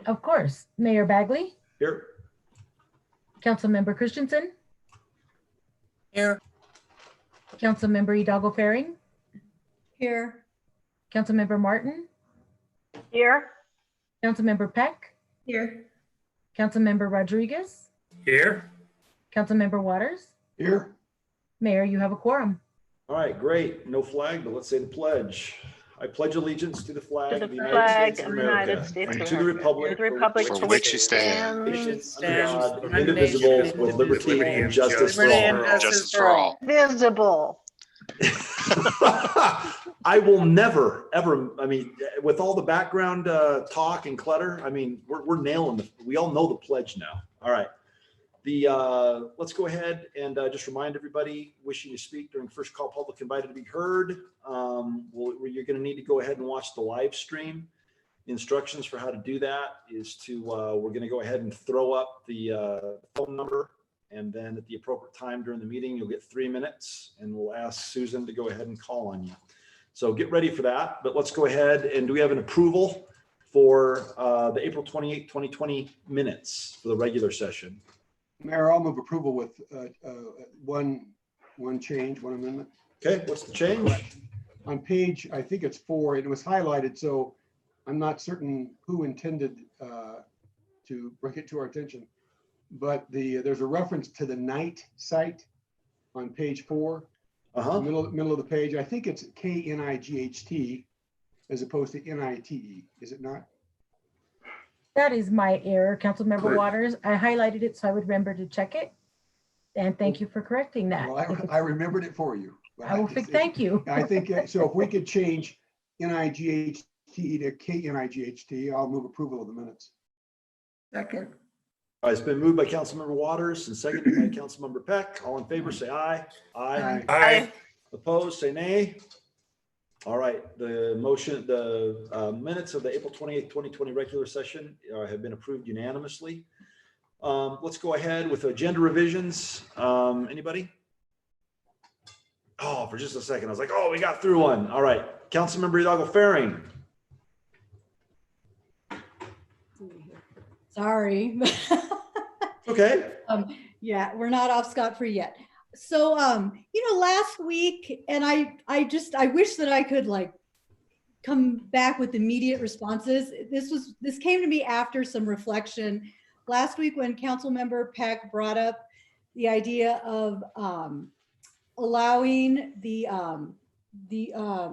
Of course. Mayor Bagley, Here. Councilmember Christensen, Here. Councilmember Hidalgo Faring, Here. Councilmember Martin, Here. Councilmember Peck, Here. Councilmember Rodriguez, Here. Councilmember Waters. Here. Mayor, you have a quorum. All right, great. No flag, but let's say the pledge. I pledge allegiance to the flag To of the the United flag States of of the United America States and of to the America, republic for which it stands, under God, indivisible, with liberty and justice for all. visible. I will never, ever, I mean, with all the background talk and clutter, I mean, we're nailing we all know the pledge now. All right. Let's go ahead and just remind everybody wishing to speak during first call public invited to be heard. You're going to need to go ahead and watch the live stream. The instructions for how to do that is to, we're going to go ahead and throw up the phone number, and then at the appropriate time during the meeting, you'll get 3 minutes, and we'll ask Susan to go ahead and call on you. So get ready for that, but let's go ahead and do we have an approval for the April 28, 2020 minutes for the regular session? Mayor, I'll move approval with one change, one amendment. Okay, what's the change? On page, I think it's 4, it was highlighted, so I'm not certain who intended to bring it to our attention. But there's a reference to the night site on page 4, middle of the page. I think it's K-N-I-G-H-T as opposed to N-I-T-E, is it not? That is my error, Councilmember Waters. I highlighted it so I would remember to check it. And thank you for correcting that. Well, I remembered it for you. I will fix, thank you. I think, so if we could change N-I-G-H-T to K-N-I-G-H-T, I'll move approval of the minutes. Second. All right, it's been moved by Councilmember Waters and seconded by Councilmember Peck. All in favor, say aye. Aye. Aye. Opposed, say nay. All right, the motion, the minutes of the April 28th, 2020 regular session have been approved unanimously. Let's go ahead with agenda revisions. Anybody? Oh, for just a second, I was like, oh, we got through one. All right, Councilmember Hidalgo Faring. Sorry. Okay. Yeah, we're not off scot-free yet. So, last week, and I wish that I could like come back with immediate responses. This came to me after some reflection last week when Councilmember Peck brought up the idea of allowing the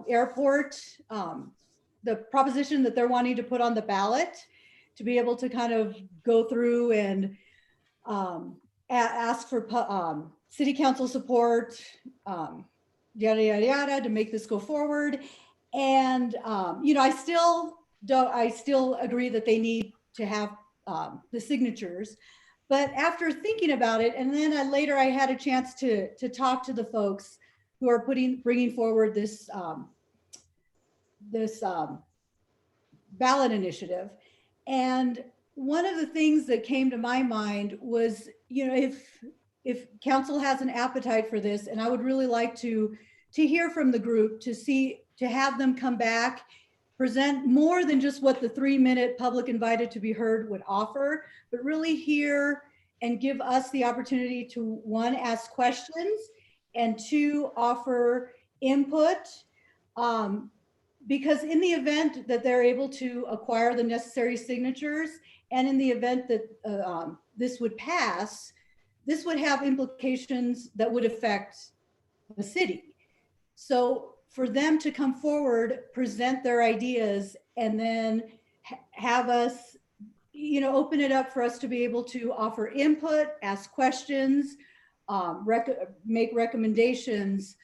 airport, the proposition that they're wanting to put on the ballot to be able to kind of go through and ask for city council support, yada, yada, yada, to make this go forward. And, I still agree that they need to have the signatures. But after thinking about it, and then later I had a chance to talk to the folks who are bringing forward this ballot initiative. And one of the things that came to my mind was, if council has an appetite for this, and I would really like to hear from the group, to have them come back, present more than just what the 3-minute public invited to be heard would offer, but really hear and give us the opportunity to, 1, ask questions, and 2, offer input. Because in the event that they're able to acquire the necessary signatures, and in the event that this would pass, this would have implications that would affect the city. So for them to come forward, present their ideas, and then have us, open it up for us to be able to offer input, ask questions, make recommendations.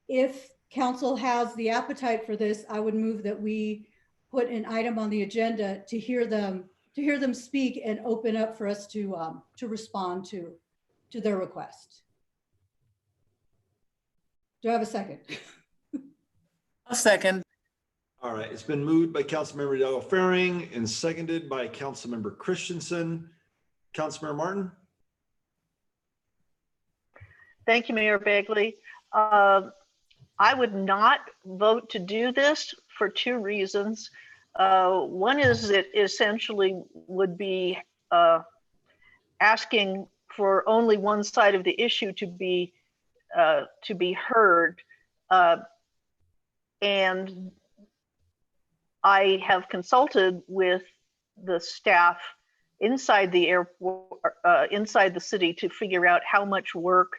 If council has the appetite for this, I would move that we put an item on the agenda to hear them speak and open up for us to respond to their request. Do I have a second? A second. All right, it's been moved by Councilmember Hidalgo Faring and seconded by Councilmember Christensen. Councilmember Martin. Thank you, Mayor Bagley. I would not vote to do this for 2 reasons. One is it essentially would be asking for only one side of the issue to be heard. And I have consulted with the staff inside the airport, inside the city, to figure out how much work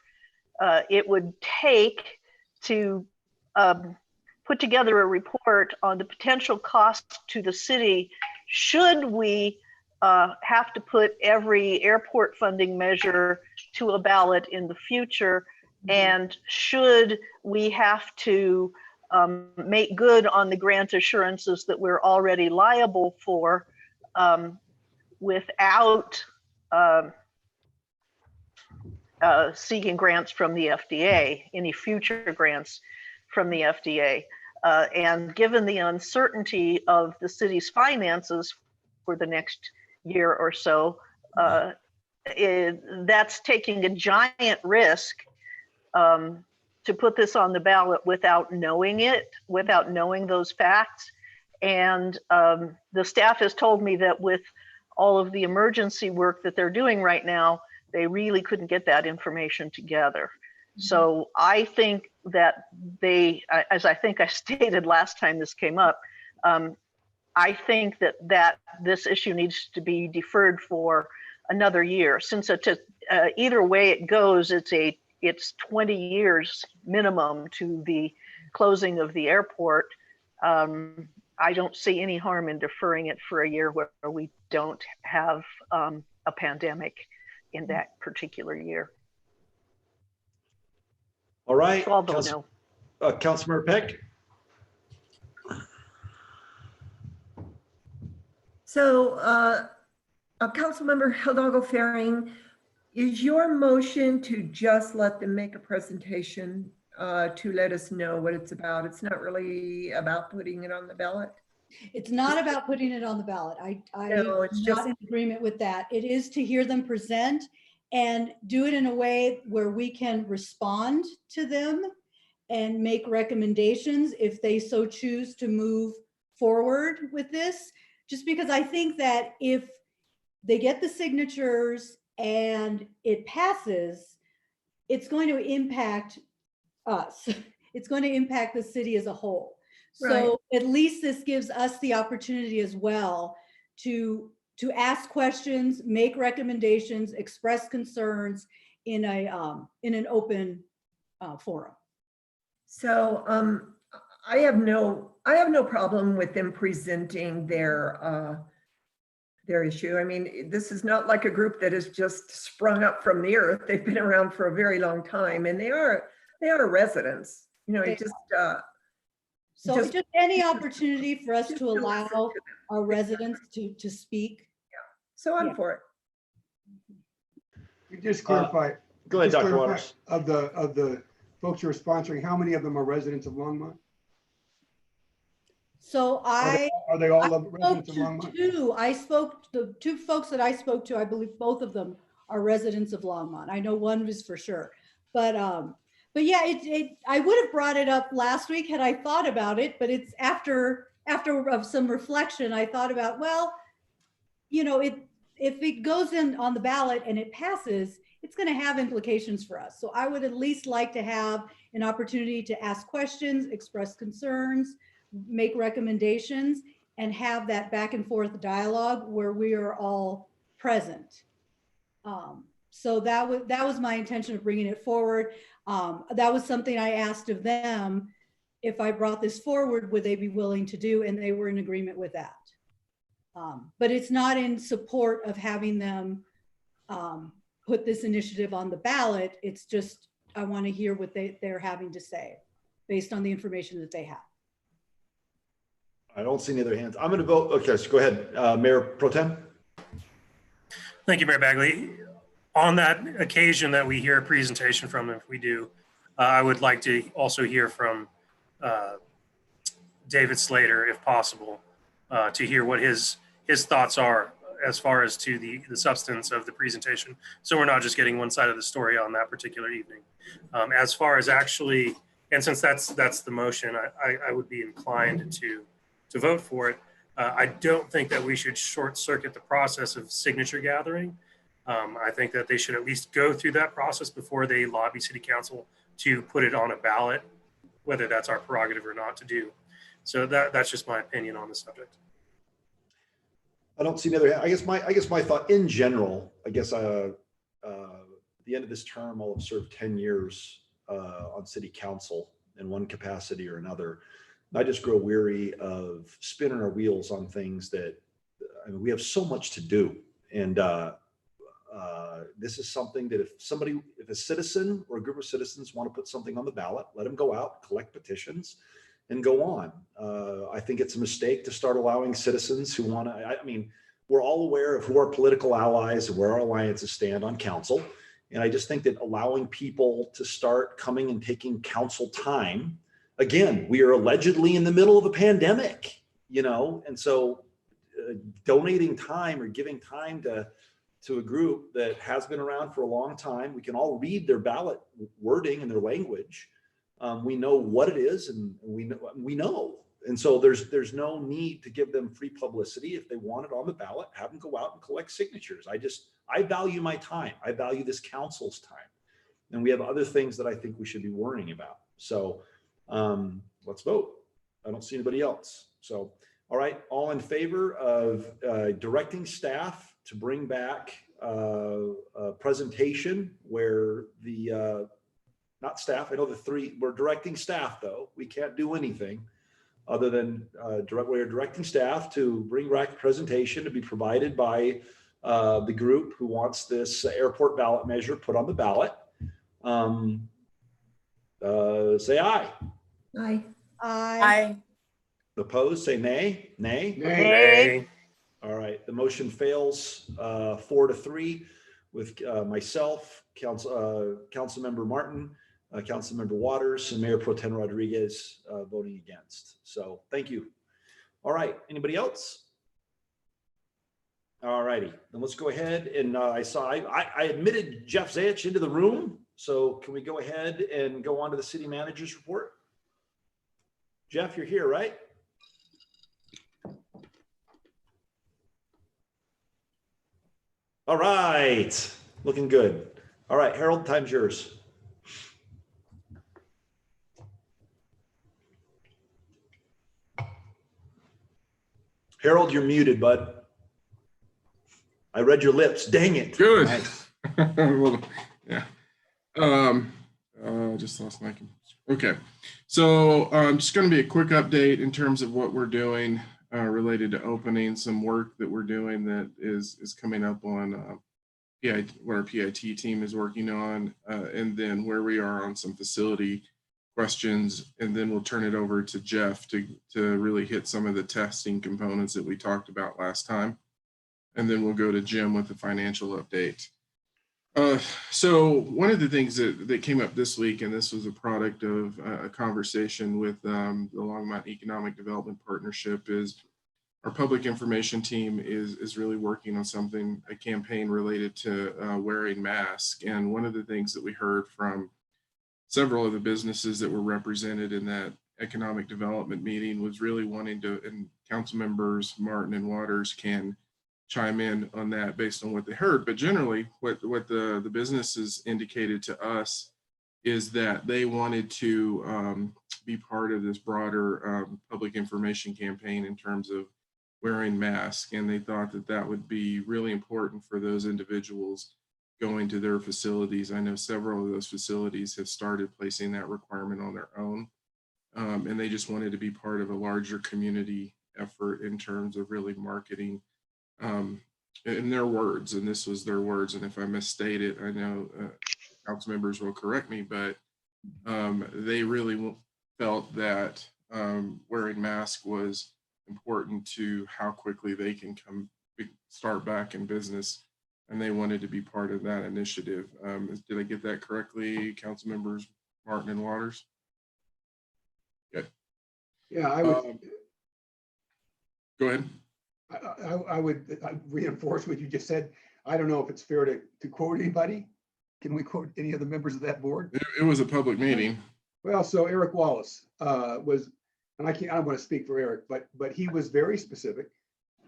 it would take to put together a report on the potential cost to the city should we have to put every airport funding measure to a ballot in the future, and should we have to make good on the grant assurances that we're already liable for without seeking grants from the FDA, any future grants from the FDA. And given the uncertainty of the city's finances for the next year or so, that's taking a giant risk to put this on the ballot without knowing it, without knowing those facts. And the staff has told me that with all of the emergency work that they're doing right now, they really couldn't get that information together. So I think that they, as I think I stated last time this came up, I think that this issue needs to be deferred for another year. Since either way it goes, it's 20 years minimum to the closing of the airport. I don't see any harm in deferring it for a year where we don't have a pandemic in that particular year. All right. So although no. Councilmember Peck. So, Councilmember Hidalgo Faring, is your motion to just let them make a presentation to let us know what it's about? It's not really about putting it on the ballot? It's not about putting it on the ballot. No, it's I'm just- not in agreement with that. It is to hear them present and do it in a way where we can respond to them and make recommendations if they so choose to move forward with this. Just because I think that if they get the signatures and it passes, it's going to impact us. It's going to impact the city as a whole. So at least this gives us the opportunity as well to ask questions, make recommendations, express concerns in an open forum. So I have no problem with them presenting their issue. I mean, this is not like a group that has just sprung up from the earth. They've been around for a very long time, and they are residents. You know, it just so just any opportunity for us to allow our residents to speak. So I'm for it. You just clarify. Go ahead, just Dr. clarify, Waters. Of the folks who are sponsoring, how many of them are residents of Longmont? So Are they all residents of spoke Longmont? to the two folks that I spoke to, I believe both of them are residents of Longmont. I know one was for sure, but yeah, I would have brought it up last week had I thought about it, but it's after some reflection, I thought about, well, you know, if it goes in on the ballot and it passes, it's going to have implications for us. So I would at least like to have an opportunity to ask questions, express concerns, make recommendations, and have that back and forth dialogue where we are all present. So that was my intention of bringing it forward. That was something I asked of them. If I brought this forward, would they be willing to do? And they were in agreement with that. But it's not in support of having them put this initiative on the ballot. It's just, I want to hear what they're having to say based on the information that they have. I don't see any other hands. I'm going to vote. Okay, so go ahead, Mayor Pro Tem. Thank you, Mayor Bagley. On that occasion that we hear a presentation from them, if we do, I would like to also hear from David Slater, if possible, to hear what his thoughts are as far as to the substance of the presentation. So we're not just getting one side of the story on that particular evening. As far as actually, and since that's the motion, I would be inclined to vote for it. I don't think that we should short circuit the process of signature gathering. I think that they should at least go through that process before they lobby city council to put it on a ballot, whether that's our prerogative or not to do. So that's just my opinion on the subject. I don't see another. I guess my thought in general. I guess at the end of this term, I'll have served 10 years on city council in one capacity or another. I just grow weary of spinning our wheels on things that, I mean, we have so much to do, and this is something that if a citizen or a group of citizens want to put something on the ballot, let them go out, collect petitions, and go on. I think it's a mistake to start allowing citizens who want to, I mean, we're all aware of who our political allies and where our alliances stand on council. And I just think that allowing people to start coming and taking council time, again, we are allegedly in the middle of a pandemic, and so donating time or giving time to a group that has been around for a long time, we can all read their ballot wording and their language. We know what it is, and we know. And so there's no need to give them free publicity. If they want it on the ballot, have them go out and collect signatures. I value my time. I value this council's time. And we have other things that I think we should be worrying about. So let's vote. I don't see anybody else. So, all right, all in favor of directing staff to bring back a presentation where not staff, I know we're directing staff though. We can't do anything other than we're directing staff to bring back a presentation to be provided by the group who wants this airport ballot measure put on the ballot. Say aye. Aye. Aye. Opposed, say nay. Nay. Nay. All right, the motion fails 4-3 with myself, Councilmember Martin, Councilmember Waters, and Mayor Pro Tem Rodriguez voting against. So thank you. All right, anybody else? All righty, then let's go ahead and I admitted Jeff Zayich into the room. So can we go ahead and go on to the city manager's report? Jeff, you're here, right? All right, looking good. All right, Harold, time's yours. Harold, you're muted, bud. I read your lips. Dang it. Good. Nice. Well, yeah. Just lost my computer. Okay. So just going to be a quick update in terms of what we're doing related to opening, some work that we're doing that is coming up on what our PIT team is working on, and then where we are on some facility questions, and then we'll turn it over to Jeff to really hit some of the testing components that we talked about last time. And then we'll go to Jim with the financial update. So one of the things that came up this week, and this was a product of a conversation with the Longmont Economic Development Partnership, is our public information team is really working on a campaign related to wearing masks. And one of the things that we heard from several of the businesses that were represented in that economic development meeting was really wanting to, and council members Martin and Waters can chime in on that based on what they heard. But generally what the businesses indicated to us is that they wanted to be part of this broader public information campaign in terms of wearing masks. And they thought that would be really important for those individuals going to their facilities. I know several of those facilities have started placing that requirement on their own. And they just wanted to be part of a larger community effort in terms of really marketing in their words, and this was their words, and if I misstate it, I know council members will correct me, but they really felt that wearing masks was important to how quickly they can start back in business, and they wanted to be part of that initiative. Did I get that correctly, council members Martin and Waters? Good. Yeah, I would. Go ahead. I would reinforce what you just said. I don't know if it's fair to quote anybody. Can we quote any of the members of that board? It was a public meeting. Well, so Eric Wallace was and I don't want to speak for Eric, but he was very specific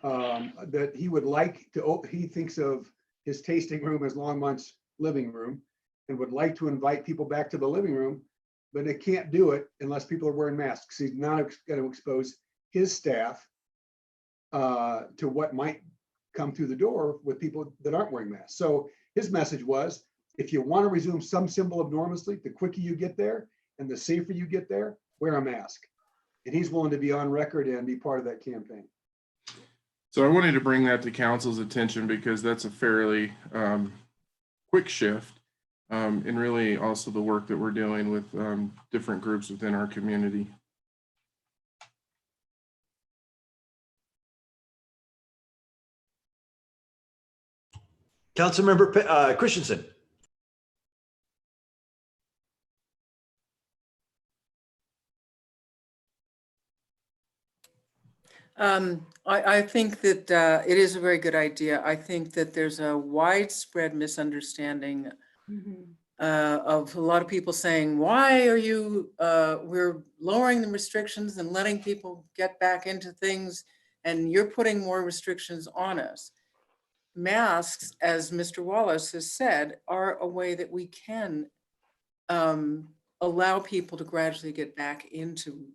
that he would like to, he thinks of his tasting room as Longmont's living room and would like to invite people back to the living room, but they can't do it unless people are wearing masks. He's not going to expose his staff to what might come through the door with people that aren't wearing masks. So his message was, if you want to resume some symbol of normalcy, the quicker you get there and the safer you get there, wear a mask. And he's willing to be on record and be part of that campaign. So I wanted to bring that to council's attention because that's a fairly quick shift, and really also the work that we're doing with different groups within our community. Councilmember Christensen. I think that it is a very good idea. I think that there's a widespread misunderstanding of a lot of people saying, why are you, we're lowering the restrictions and letting people get back into things, and you're putting more restrictions on us. Masks, as Mr. Wallace has said, are a way that we can allow people to gradually get back into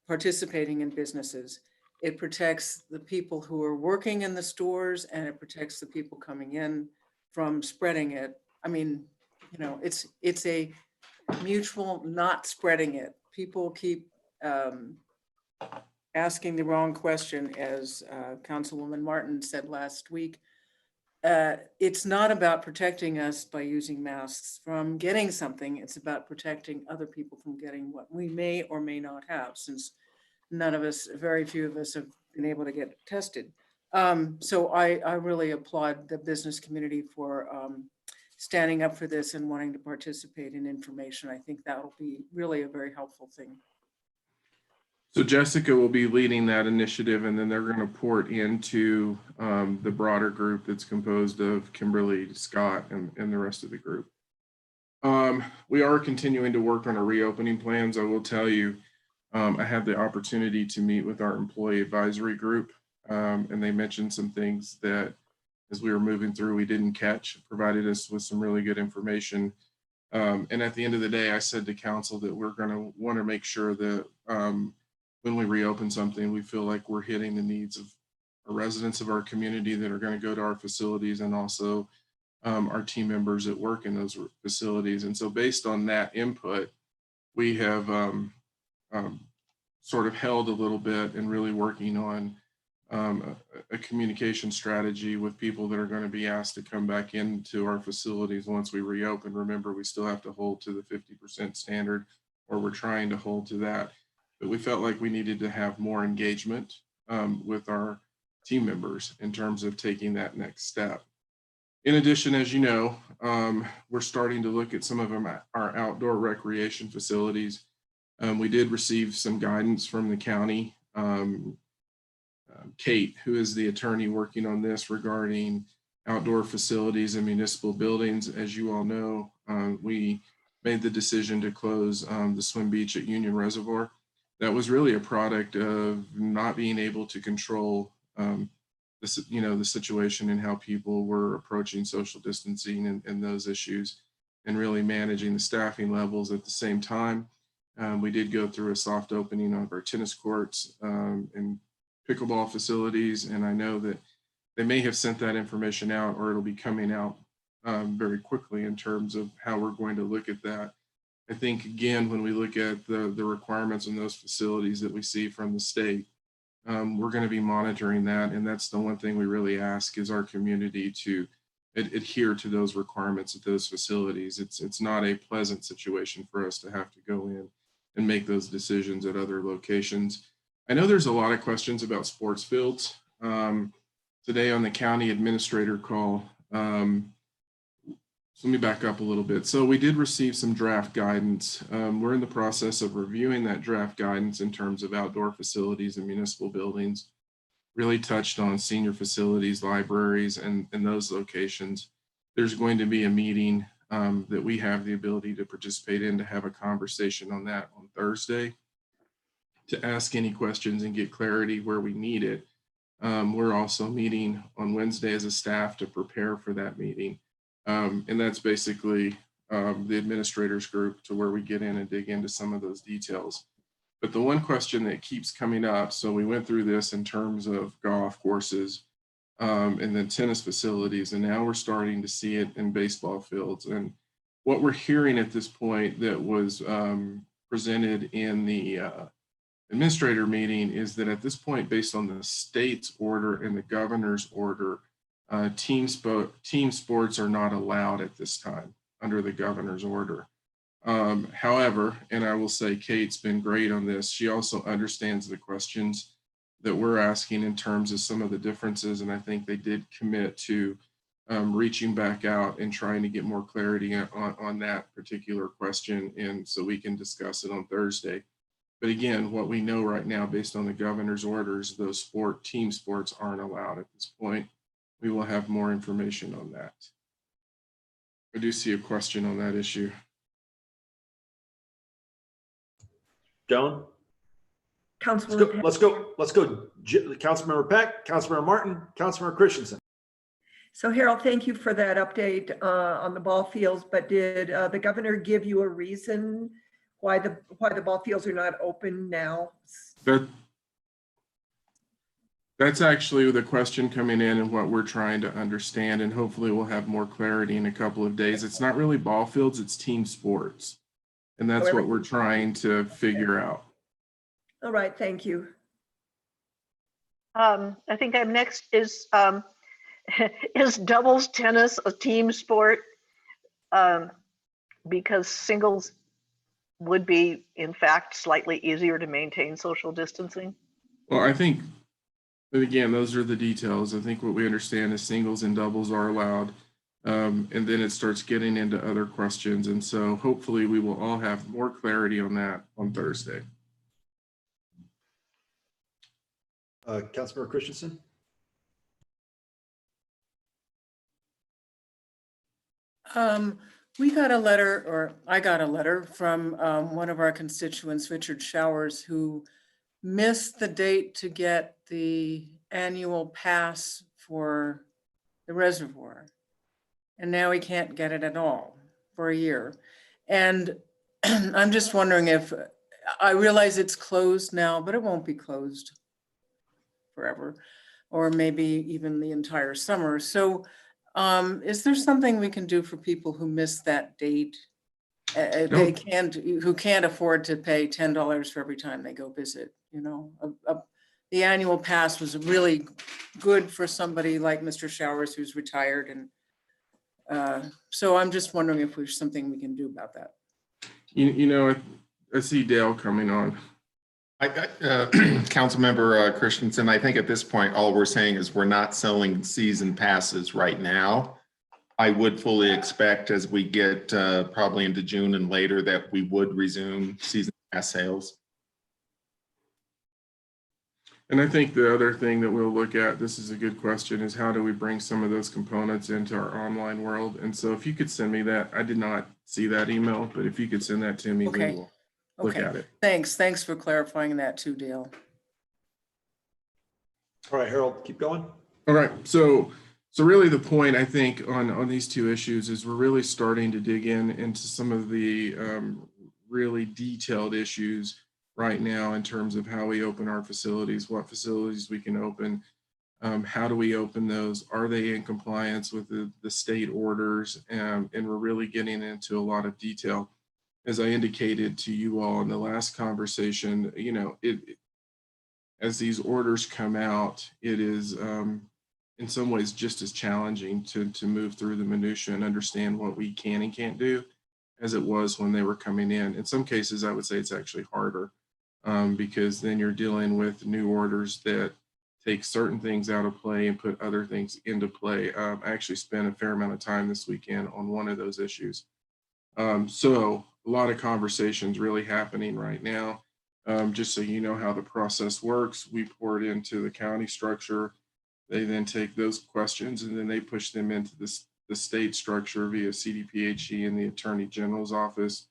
participating in businesses. It protects the people who are working in the stores, and it protects the people coming in from spreading it. I mean, you know, it's a mutual not spreading it. People keep asking the wrong question, as Councilwoman Martin said last week. It's not about protecting us by using masks from getting something. It's about protecting other people from getting what we may or may not have, since none of us, very few of us have been able to get tested. So I really applaud the business community for standing up for this and wanting to participate in information. I think that'll be really a very helpful thing. So Jessica will be leading that initiative, and then they're going to port into the broader group that's composed of Kimberly, Scott, and the rest of the group. We are continuing to work on our reopening plans. I will tell you, I had the opportunity to meet with our employee advisory group, and they mentioned some things that as we were moving through, we didn't catch, provided us with some really good information. And at the end of the day, I said to council that we're going to want to make sure that when we reopen something, we feel like we're hitting the needs of our residents of our community that are going to go to our facilities, and also our team members that work in those facilities. And so based on that input, we have sort of held a little bit and really working on a communication strategy with people that are going to be asked to come back into our facilities once we reopen. Remember, we still have to hold to the 50% standard, or we're trying to hold to that. But we felt like we needed to have more engagement with our team members in terms of taking that next step. In addition, as you know, we're starting to look at some of our outdoor recreation facilities. We did receive some guidance from the county. Kate, who is the attorney working on this regarding outdoor facilities and municipal buildings. As you all know, we made the decision to close the swim beach at Union Reservoir. That was really a product of not being able to control the situation and how people were approaching social distancing and those issues, and really managing the staffing levels at the same time. We did go through a soft opening of our tennis courts and pickleball facilities, and I know that they may have sent that information out, or it'll be coming out very quickly in terms of how we're going to look at that. I think, again, when we look at the requirements in those facilities that we see from the state, we're going to be monitoring that. And that's the one thing we really ask is our community to adhere to those requirements at those facilities. It's not a pleasant situation for us to have to go in and make those decisions at other locations. I know there's a lot of questions about sports fields. Today on the county administrator call, so let me back up a little bit. So we did receive some draft guidance. We're in the process of reviewing that draft guidance in terms of outdoor facilities and municipal buildings. Really touched on senior facilities, libraries, and those locations. There's going to be a meeting that we have the ability to participate in to have a conversation on that on Thursday. to ask any questions and get clarity where we need it. We're also meeting on Wednesday as a staff to prepare for that meeting. And that's basically the administrators group, to where we get in and dig into some of those details. But the one question that keeps coming up, so we went through this in terms of golf courses and then tennis facilities, and now we're starting to see it in baseball fields. And what we're hearing at this point that was presented in the administrator meeting is that at this point, based on the state's order and the governor's order, team sports are not allowed at this time under the governor's order. However, and I will say Kate's been great on this, she also understands the questions that we're asking in terms of some of the differences, and I think they did commit to reaching back out and trying to get more clarity on that particular question, and so we can discuss it on Thursday. But again, what we know right now, based on the governor's orders, those team sports aren't allowed at this point. We will have more information on that. I do see a question on that issue. Joan? Councilman. Let's go. Councilmember Peck, Councilmember Martin, Councilmember Christensen. So Harold, thank you for that update on the ball fields, but did the governor give you a reason why the ball fields are not open now? That's actually the question coming in and what we're trying to understand, and hopefully we'll have more clarity in a couple of days. It's not really ball fields, it's team sports. And that's what we're trying to figure out. All right, thank you. I think I'm next is doubles tennis a team sport? Because singles would be, in fact, slightly easier to maintain social distancing? Well, I think, but again, those are the details. I think what we understand is singles and doubles are allowed. And then it starts getting into other questions. And so hopefully we will all have more clarity on that on Thursday. Councilmember Christensen? We got a letter, or I got a letter from one of our constituents, Richard Showers, who missed the date to get the annual pass for the reservoir. And now he can't get it at all for a year. And I'm just wondering if, I realize it's closed now, but it won't be closed forever, or maybe even the entire summer. So is there something we can do for people who miss that date? Who can't afford to pay $10 for every time they go visit, you know? The annual pass was really good for somebody like Mr. Showers, who's retired. And so I'm just wondering if there's something we can do about that. You know, I see Dale coming on. Councilmember Christensen, I think at this point, all we're saying is we're not selling season passes right now. I would fully expect as we get probably into June and later that we would resume season pass sales. And I think the other thing that we'll look at, this is a good question, is how do we bring some of those components into our online world? And so if you could send me that, I did not see that email, but if you could send that to me, Okay. we will look at it. Thanks for clarifying that too, Dale. All right, Harold, keep going. All right, so really the point I think on these two issues is we're really starting to dig into some of the really detailed issues right now in terms of how we open our facilities, what facilities we can open, how do we open those, are they in compliance with the state orders, and we're really getting into a lot of detail. As I indicated to you all in the last conversation, you know, as these orders come out, it is in some ways just as challenging to move through the minutia and understand what we can and can't do as it was when they were coming in. In some cases, I would say it's actually harder because then you're dealing with new orders that take certain things out of play and put other things into play. I actually spent a fair amount of time this weekend on one of those issues. So a lot of conversations really happening right now. Just so you know how the process works, we pour it into the county structure. They then take those questions and then they push them into the state structure via CDPHE and the Attorney General's office.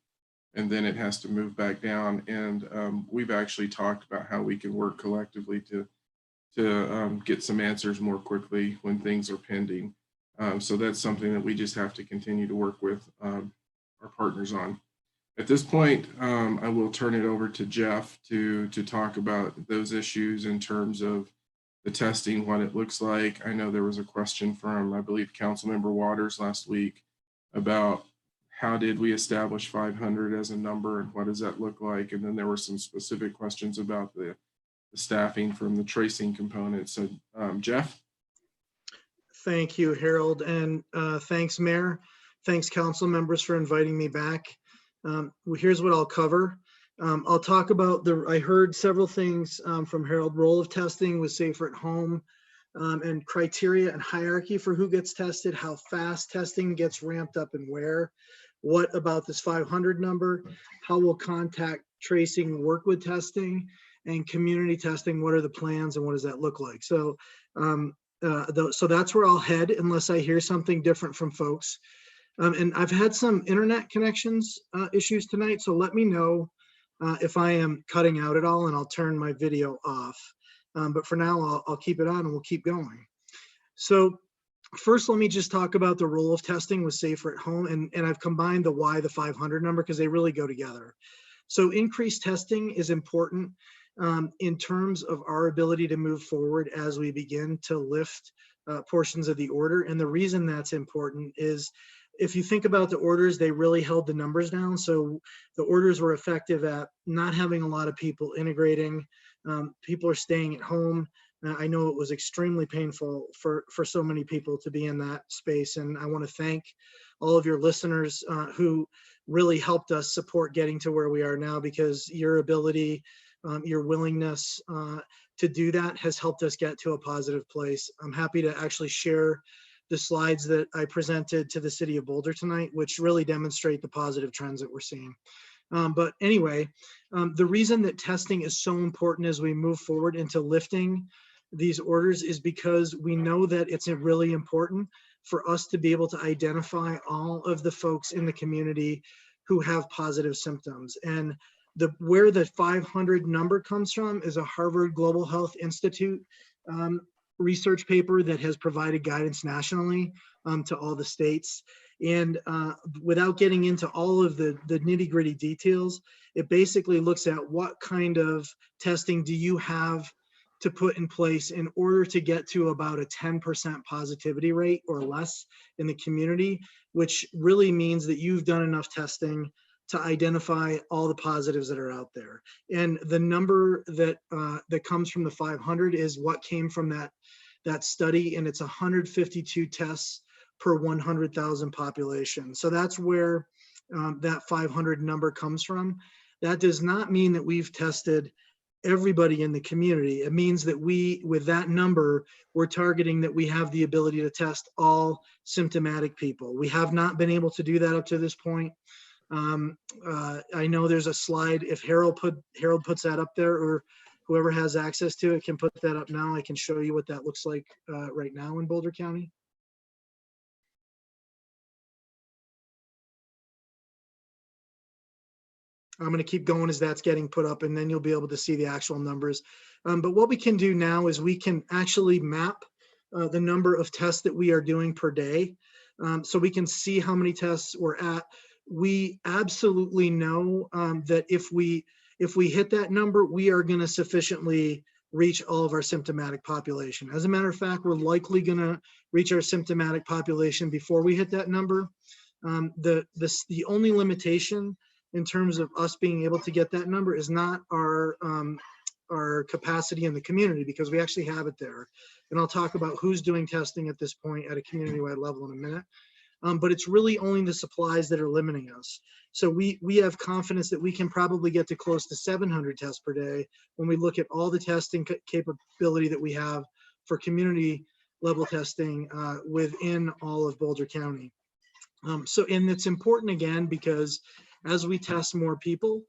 and then it has to move back down. And we've actually talked about how we can work collectively to get some answers more quickly when things are pending. So that's something that we just have to continue to work with our partners on. At this point, I will turn it over to Jeff to talk about those issues in terms of the testing, what it looks like. I know there was a question from, I believe, Councilmember Waters last week about how did we establish 500 as a number and what does that look like? And then there were some specific questions about the staffing from the tracing component. So Jeff? Thank you, Harold, and thanks, Mayor. Thanks, council members, for inviting me back. Here's what I'll cover. I'll talk about I heard several things from Harold. Role of testing was safer at home, and criteria and hierarchy for who gets tested, how fast testing gets ramped up and where. What about this 500 number? How will contact tracing work with testing? And community testing, what are the plans and what does that look like? So, so that's where I'll head unless I hear something different from folks. And I've had some internet connections issues tonight, so let me know if I am cutting out at all, and I'll turn my video off. But for now, I'll keep it on and we'll keep going. So first, let me just talk about the role of testing with safer at home, and I've combined the why the 500 number because they really go together. So increased testing is important in terms of our ability to move forward as we begin to lift portions of the order. And the reason that's important is if you think about the orders, they really held the numbers down. So the orders were effective at not having a lot of people integrating. People are staying at home. I know it was extremely painful for so many people to be in that space. And I want to thank all of your listeners who really helped us support getting to where we are now, because your ability, your willingness to do that has helped us get to a positive place. I'm happy to actually share the slides that I presented to the city of Boulder tonight, which really demonstrate the positive trends that we're seeing. But anyway, the reason that testing is so important as we move forward into lifting these orders is because we know that it's really important for us to be able to identify all of the folks in the community who have positive symptoms. And where the 500 number comes from is a Harvard Global Health Institute research paper that has provided guidance nationally to all the states. And without getting into all of the nitty gritty details, it basically looks at what kind of testing do you have to put in place in order to get to about a 10% positivity rate or less in the community, which really means that you've done enough testing to identify all the positives that are out there. And the number that that comes from the 500 is what came from that study, and it's 152 tests per 100,000 population. So that's where that 500 number comes from. That does not mean that we've tested everybody in the community. It means that with that number, we're targeting that we have the ability to test all symptomatic people. We have not been able to do that up to this point. I know there's a slide. If Harold puts that up there, or whoever has access to it can put that up now, I can show you what that looks like right now in Boulder County. I'm going to keep going as that's getting put up, and then you'll be able to see the actual numbers. But what we can do now is we can actually map the number of tests that we are doing per day. So we can see how many tests we're at. We absolutely know that if we hit that number, we are going to sufficiently reach all of our symptomatic population. As a matter of fact, we're likely going to reach our symptomatic population before we hit that number. The only limitation in terms of us being able to get that number is not our capacity in the community, because we actually have it there. And I'll talk about who's doing testing at this point at a community-wide level in a minute. But it's really only the supplies that are limiting us. So we have confidence that we can probably get to close to 700 tests per day when we look at all the testing capability that we have for community level testing within all of Boulder County. And it's important again, because as we test more people,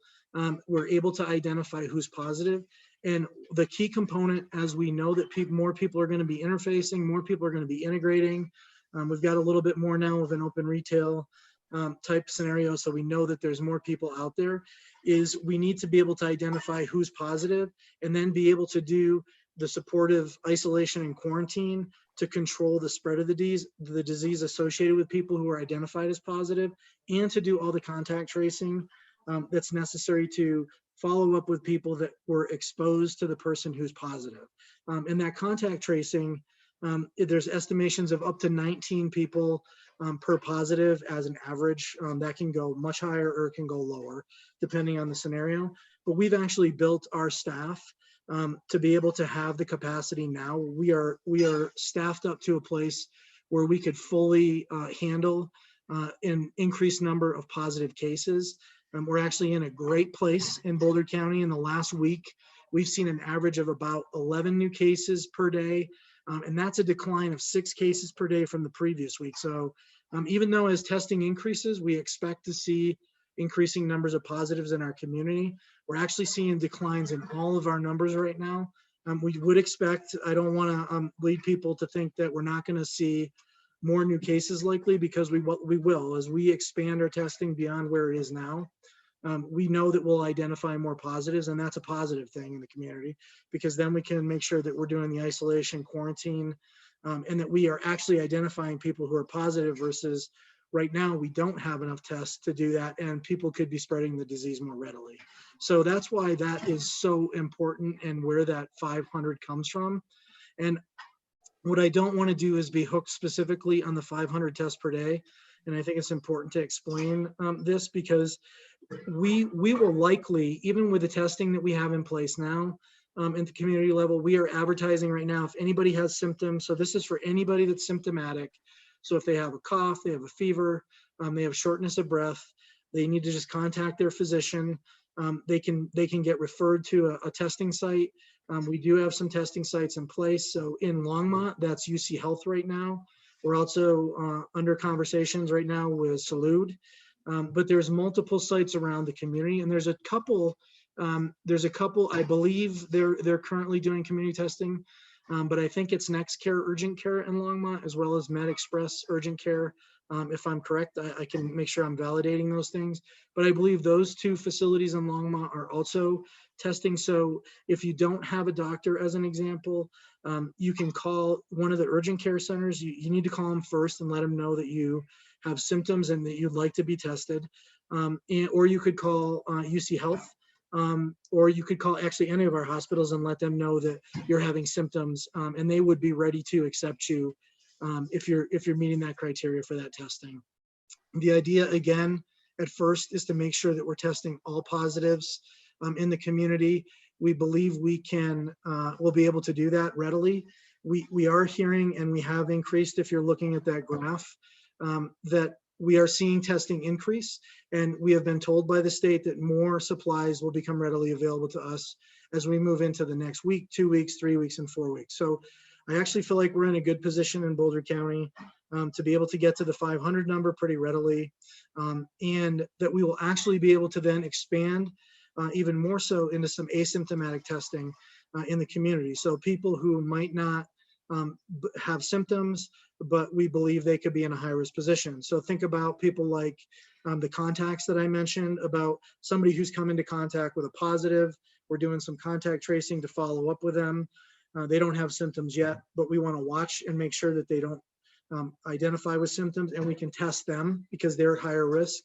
we're able to identify who's positive. And the key component, as we know that more people are going to be interfacing, more people are going to be integrating. We've got a little bit more now of an open retail type scenario, so we know that there's more people out there, is we need to be able to identify who's positive and then be able to do the supportive isolation and quarantine to control the spread of the disease associated with people who are identified as positive, and to do all the contact tracing that's necessary to follow up with people that were exposed to the person who's positive. And that contact tracing, there's estimations of up to 19 people per positive as an average. That can go much higher or it can go lower, depending on the scenario. But we've actually built our staff to be able to have the capacity now. We are staffed up to a place where we could fully handle an increased number of positive cases. We're actually in a great place in Boulder County. In the last week, we've seen an average of about 11 new cases per day. And that's a decline of 6 cases per day from the previous week. So even though as testing increases, we expect to see increasing numbers of positives in our community, we're actually seeing declines in all of our numbers right now. We would expect, I don't want to lead people to think that we're not going to see more new cases likely, because we will, as we expand our testing beyond where it is now. We know that we'll identify more positives, and that's a positive thing in the community, because then we can make sure that we're doing the isolation, quarantine, and that we are actually identifying people who are positive, versus right now we don't have enough tests to do that, and people could be spreading the disease more readily. So that's why that is so important, and where that 500 comes from. And what I don't want to do is be hooked specifically on the 500 tests per day. And I think it's important to explain this, because we will likely, even with the testing that we have in place now, at the community level, we are advertising right now, if anybody has symptoms, so this is for anybody that's symptomatic. So if they have a cough, they have a fever, they have shortness of breath, they need to just contact their physician. They can get referred to a testing site. We do have some testing sites in place. So in Longmont, that's UC Health right now. We're also under conversations right now with Salud. But there's multiple sites around the community, and there's a couple, I believe they're currently doing community testing, but I think it's Next Care Urgent Care in Longmont, as well as Med Express Urgent Care. If I'm correct, I can make sure I'm validating those things, but I believe those 2 facilities in Longmont are also testing. So if you don't have a doctor, as an example, you can call one of the urgent care centers. You need to call them first and let them know that you have symptoms and that you'd like to be tested. Or you could call UC Health, or you could call actually any of our hospitals and let them know that you're having symptoms, and they would be ready to accept you if you're meeting that criteria for that testing. The idea, again, at first, is to make sure that we're testing all positives in the community. We believe we'll be able to do that readily. We are hearing, and we have increased, if you're looking at that graph, that we are seeing testing increase, and we have been told by the state that more supplies will become readily available to us as we move into the next week, 2 weeks, 3 weeks, and 4 weeks. So I actually feel like we're in a good position in Boulder County to be able to get to the 500 number pretty readily, and that we will actually be able to then expand even more so into some asymptomatic testing in the community. So people who might not have symptoms, but we believe they could be in a high-risk position. So think about people like the contacts that I mentioned, about somebody who's come into contact with a positive. We're doing some contact tracing to follow up with them. They don't have symptoms yet, but we want to watch and make sure that they don't identify with symptoms, and we can test them because they're at higher risk.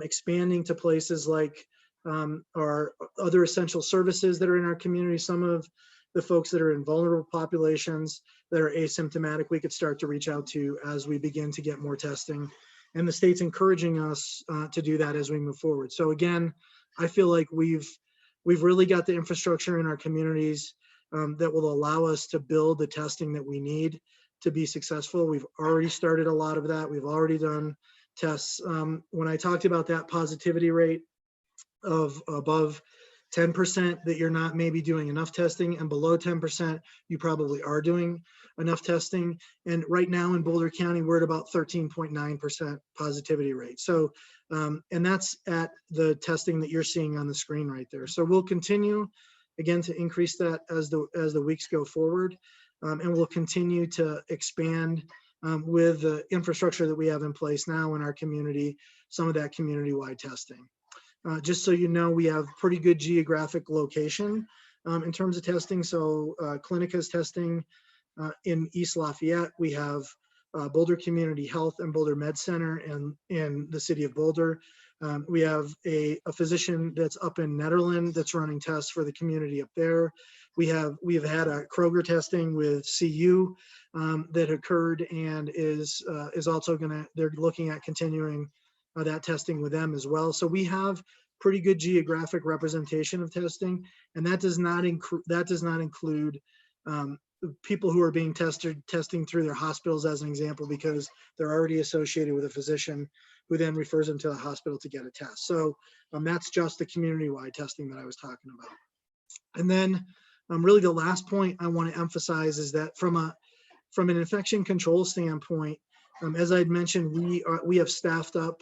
Expanding to places like our other essential services that are in our community. Some of the folks that are in vulnerable populations that are asymptomatic, we could start to reach out to as we begin to get more testing. And the state's encouraging us to do that as we move forward. So again, I feel like we've really got the infrastructure in our communities that will allow us to build the testing that we need to be successful. We've already started a lot of that. We've already done tests. When I talked about that positivity rate of above 10%, that you're not maybe doing enough testing, and below 10%, you probably are doing enough testing. And right now in Boulder County, we're at about 13.9% positivity rate. So, and that's at the testing that you're seeing on the screen right there. So we'll continue, again, to increase that as the weeks go forward. And we'll continue to expand with the infrastructure that we have in place now in our community, some of that community-wide testing. Just so you know, we have pretty good geographic location in terms of testing. So Clinica's testing in East Lafayette. We have Boulder Community Health and Boulder Med Center in the city of Boulder. We have a physician that's up in Nederland that's running tests for the community up there. We have had a Kroger testing with CU that occurred and is also they're looking at continuing that testing with them as well. So we have pretty good geographic representation of testing, and that does not include people who are being testing through their hospitals as an example, because they're already associated with a physician who then refers them to the hospital to get a test. So that's just the community-wide testing that I was talking about. And then really the last point I want to emphasize is that from an infection control standpoint, as I'd mentioned, we have staffed up.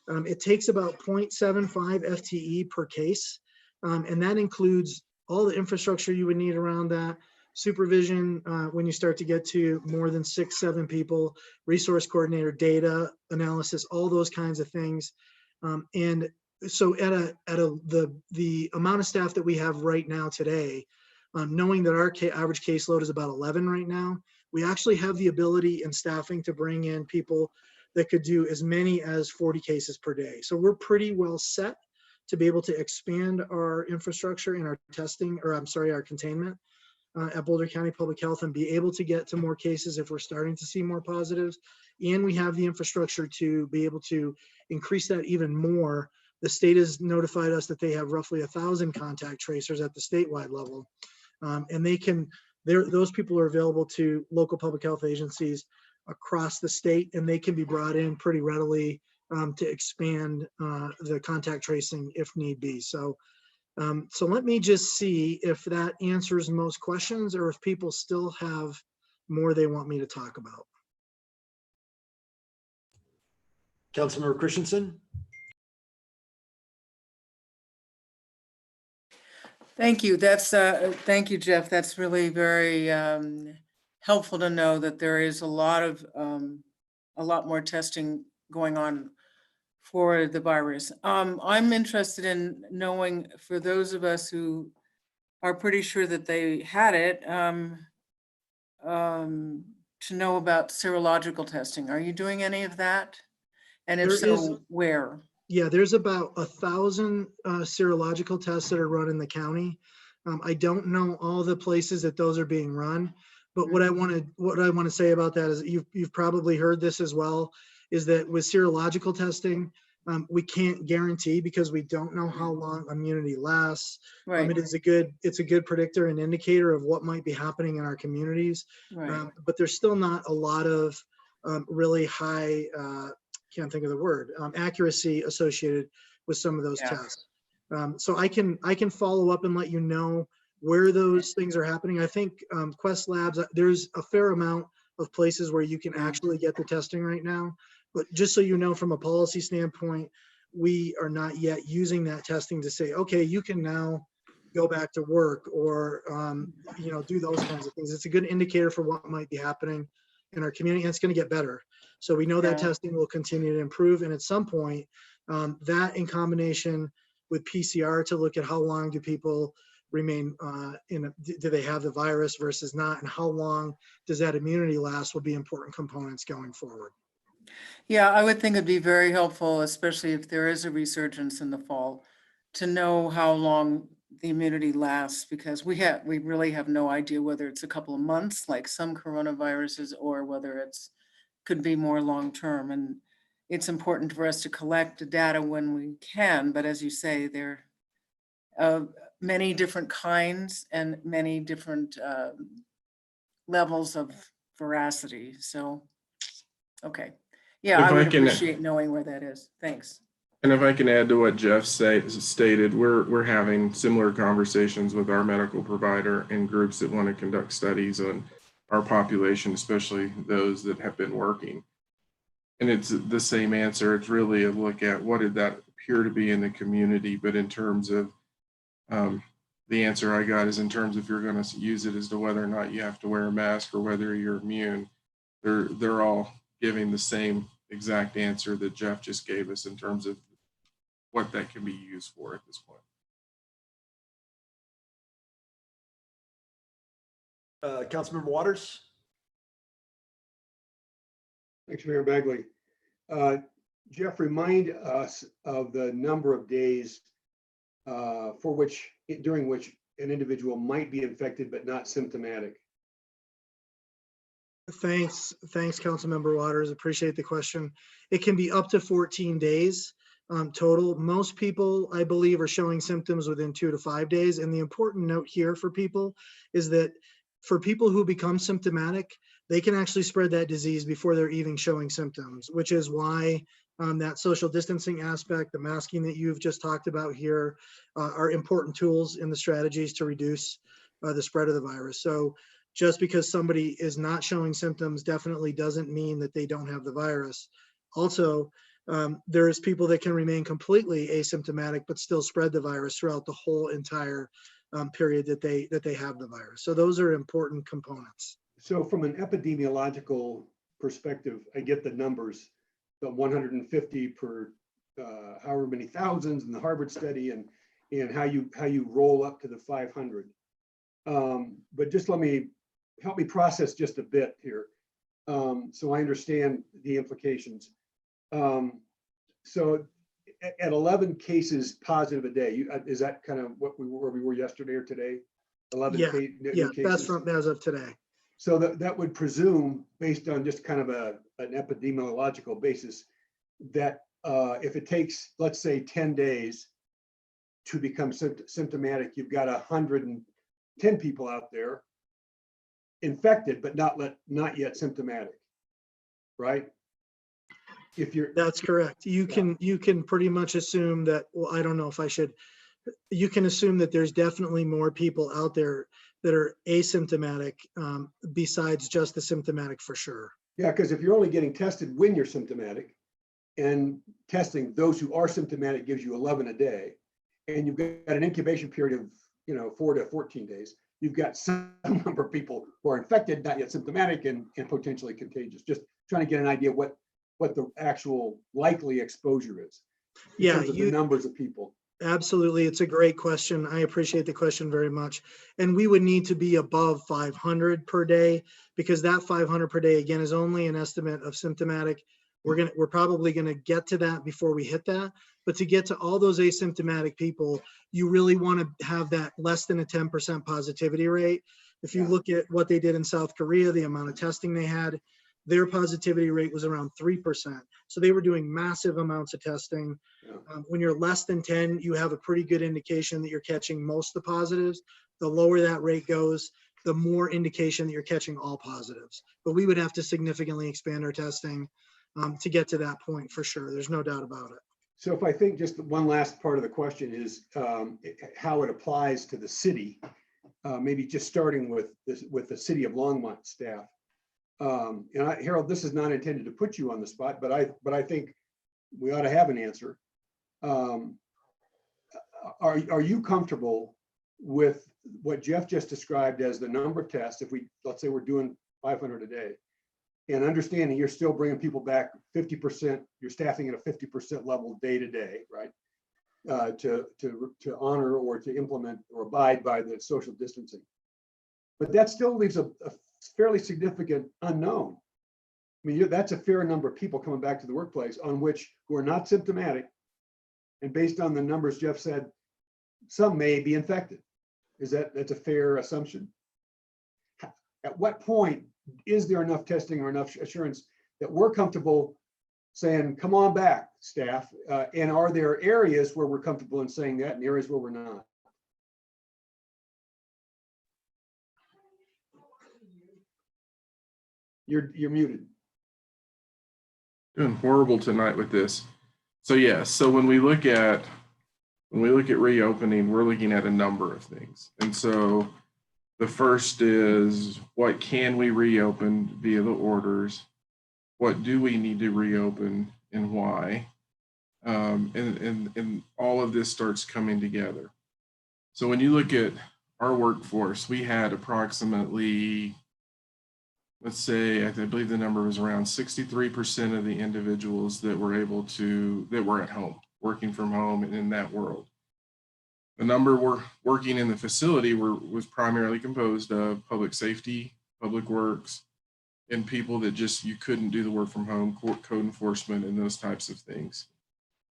It takes about 0.75 FTE per case, and that includes all the infrastructure you would need around that, supervision when you start to get to more than 6-7 people, resource coordinator, data analysis, all those kinds of things. And so the amount of staff that we have right now today, knowing that our average caseload is about 11 right now, we actually have the ability and staffing to bring in people that could do as many as 40 cases per day. So we're pretty well set to be able to expand our infrastructure and our testing, or I'm sorry, our containment at Boulder County Public Health, and be able to get to more cases if we're starting to see more positives. And we have the infrastructure to be able to increase that even more. The state has notified us that they have roughly 1,000 contact tracers at the statewide level. And those people are available to local public health agencies across the state, and they can be brought in pretty readily to expand the contact tracing if need be. So let me just see if that answers most questions, or if people still have more they want me to talk about. Councilmember Christensen? Thank you. Thank you, Jeff. That's really very helpful to know that there is a lot more testing going on for the virus. I'm interested in knowing, for those of us who are pretty sure that they had it, to know about serological testing. Are you doing any of that? And if so, where? Yeah, there's about 1,000 serological tests that are run in the county. I don't know all the places that those are being run, but what I want to say about that is you've probably heard this as well, is that with serological testing, we can't guarantee, because we don't know how long immunity lasts. Right. It's a good predictor and indicator of what might be happening in our communities. Right. But there's still not a lot of really high, can't think of the word, accuracy associated with some of those tests. So I can follow up and let you know where those things are happening. I think Quest Labs, there's a fair amount of places where you can actually get the testing right now. But just so you know, from a policy standpoint, we are not yet using that testing to say, okay, you can now go back to work, or do those kinds of things. It's a good indicator for what might be happening in our community, and it's going to get better. So we know that testing will continue to improve, and at some point, that in combination with PCR to look at how long do people remain do they have the virus versus not, and how long does that immunity last, will be important components going forward. Yeah, I would think it'd be very helpful, especially if there is a resurgence in the fall, to know how long the immunity lasts, because we really have no idea whether it's a couple of months like some coronaviruses, or whether could be more long-term. And it's important for us to collect the data when we can, but as you say, there are many different kinds and many different levels of veracity. So, okay. Yeah, I would appreciate knowing where that is. Thanks. And if I can add to what Jeff stated, we're having similar conversations with our medical provider and groups that want to conduct studies on our population, especially those that have been working. And it's the same answer. It's really a look at what did that appear to be in the community, but in terms of the answer I got is in terms of, if you're going to use it as to whether or not you have to wear a mask or whether you're immune. they're all giving the same exact answer that Jeff just gave us in terms of what that can be used for at this point. Councilmember Waters? Thanks, Mayor Bagley. Jeff, remind us of the number of days during which an individual might be infected but not symptomatic. Thanks, Councilmember Waters. Appreciate the question. It can be up to 14 days total. Most people, I believe, are showing symptoms within 2 to 5 days. And the important note here for people is that for people who become symptomatic, they can actually spread that disease before they're even showing symptoms, which is why that social distancing aspect, the masking that you've just talked about here, are important tools in the strategies to reduce the spread of the virus. So just because somebody is not showing symptoms definitely doesn't mean that they don't have the virus. Also, there's people that can remain completely asymptomatic but still spread the virus throughout the whole entire period that they have the virus. So those are important components. So from an epidemiological perspective, I get the numbers, the 150 per however many thousands in the Harvard study, and how you roll up to the 500. But just help me process just a bit here, so I understand the implications. So at 11 cases positive a day, is that kind of where we were yesterday or today? 11 Yeah, new cases? that's from as of today. So that would presume, based on just kind of an epidemiological basis, that if it takes, let's say, 10 days to become symptomatic, you've got 110 people out there infected, but not yet symptomatic, right? That's correct. You can pretty much assume that, well, I don't know if I should, you can assume that there's definitely more people out there that are asymptomatic besides just the symptomatic, for sure. Yeah, because if you're only getting tested when you're symptomatic, and testing those who are symptomatic gives you 11 a day, and you've got an incubation period of 4 to 14 days, you've got some number of people who are infected, not yet symptomatic, and potentially contagious. Just trying to get an idea what the actual likely exposure is in terms of the numbers of people. Absolutely. It's a great question. I appreciate the question very much. And we would need to be above 500 per day, because that 500 per day, again, is only an estimate of symptomatic. We're probably going to get to that before we hit that. But to get to all those asymptomatic people, you really want to have that less than a 10% positivity rate. If you look at what they did in South Korea, the amount of testing they had, their positivity rate was around 3%. So they were doing massive amounts of testing. When you're less than 10, you have a pretty good indication that you're catching most of the positives. The lower that rate goes, the more indication that you're catching all positives. But we would have to significantly expand our testing to get to that point, for sure. There's no doubt about it. So if I think just one last part of the question is how it applies to the city, maybe just starting with the city of Longmont staff. Harold, this is not intended to put you on the spot, but I think we ought to have an answer. Are you comfortable with what Jeff just described as the number of tests? If let's say we're doing 500 a day, and understanding you're still bringing people back 50%, you're staffing at a 50% level day to day, right? To honor or to implement or abide by the social distancing. But that still leaves a fairly significant unknown. I mean, that's a fair number of people coming back to the workplace who are not symptomatic. And based on the numbers Jeff said, some may be infected. That's a fair assumption? At what point is there enough testing or enough assurance that we're comfortable saying, come on back, staff? And are there areas where we're comfortable in saying that and areas where we're not? You're muted. Doing horrible tonight with this. So yes, so when we look at reopening, we're looking at a number of things. And so the first is, what can we reopen via the orders? What do we need to reopen and why? And all of this starts coming together. So when you look at our workforce, we had approximately let's say, I believe the number was around 63% of the individuals that were that were at home, working from home and in that world. The number were working in the facility was primarily composed of public safety, public works, and people that just, you couldn't do the work from home, code enforcement, and those types of things.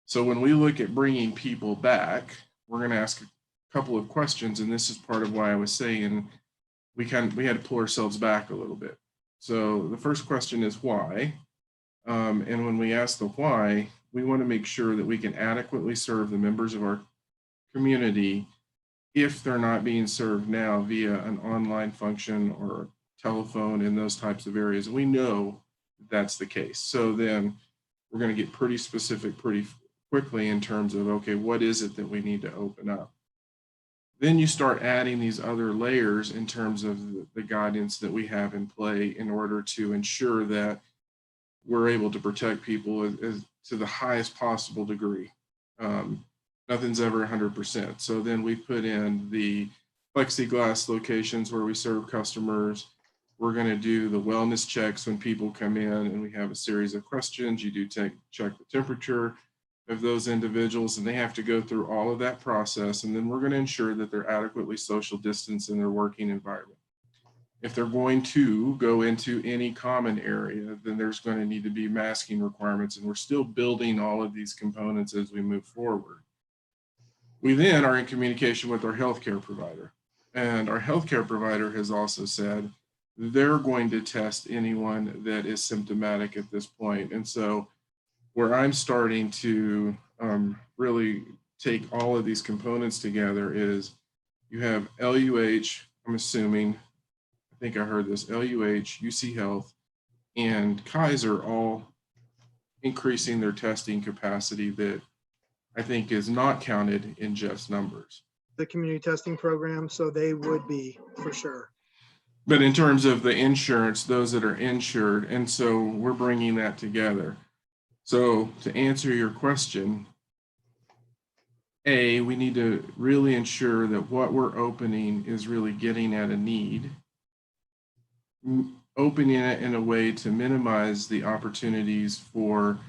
So when we look at bringing people back, we're going to ask a couple of questions, and this is part of why I was saying we had to pull ourselves back a little bit. So the first question is why? And when we ask the why, we want to make sure that we can adequately serve the members of our community if they're not being served now via an online function or telephone in those types of areas. We know that's the case. So then we're going to get pretty specific pretty quickly in terms of, okay, what is it that we need to open up? Then you start adding these other layers in terms of the guidance that we have in play in order to ensure that we're able to protect people to the highest possible degree. Nothing's ever 100%. So then we put in the plexiglass locations where we serve customers. We're going to do the wellness checks when people come in, and we have a series of questions. You do check the temperature of those individuals, and they have to go through all of that process. And then we're going to ensure that they're adequately social distanced in their working environment. If they're going to go into any common area, then there's going to need to be masking requirements, and we're still building all of these components as we move forward. We then are in communication with our healthcare provider, and our healthcare provider has also said they're going to test anyone that is symptomatic at this point. And so where I'm starting to really take all of these components together is you have LUH, I'm assuming, I think I heard this, LUH, UC Health, and Kaiser all increasing their testing capacity that I think is not counted in Jeff's numbers. The community testing program, so they would be for sure. But in terms of the insurance, those that are insured, and so we're bringing that together. So to answer your question, A, we need to really ensure that what we're opening is really getting at a need, opening it in a way to minimize the opportunities for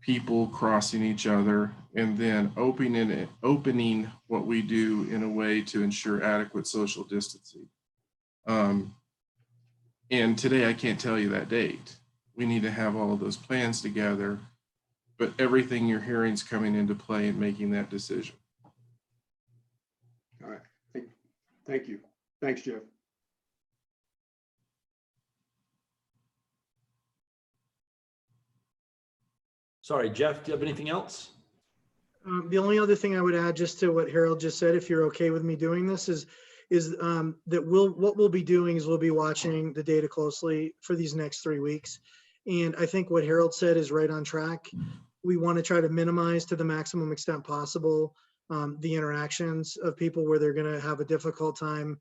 people crossing each other, and then opening what we do in a way to ensure adequate social distancing. And today I can't tell you that date. We need to have all of those plans together, but everything you're hearing is coming into play and making that decision. All right. Thank you. Thanks, Jeff. Sorry, Jeff, do you have anything else? The only other thing I would add, just to what Harold just said, if you're okay with me doing this, is that what we'll be doing is we'll be watching the data closely for these next 3 weeks. And I think what Harold said is right on track. We want to try to minimize to the maximum extent possible the interactions of people where they're going to have a difficult time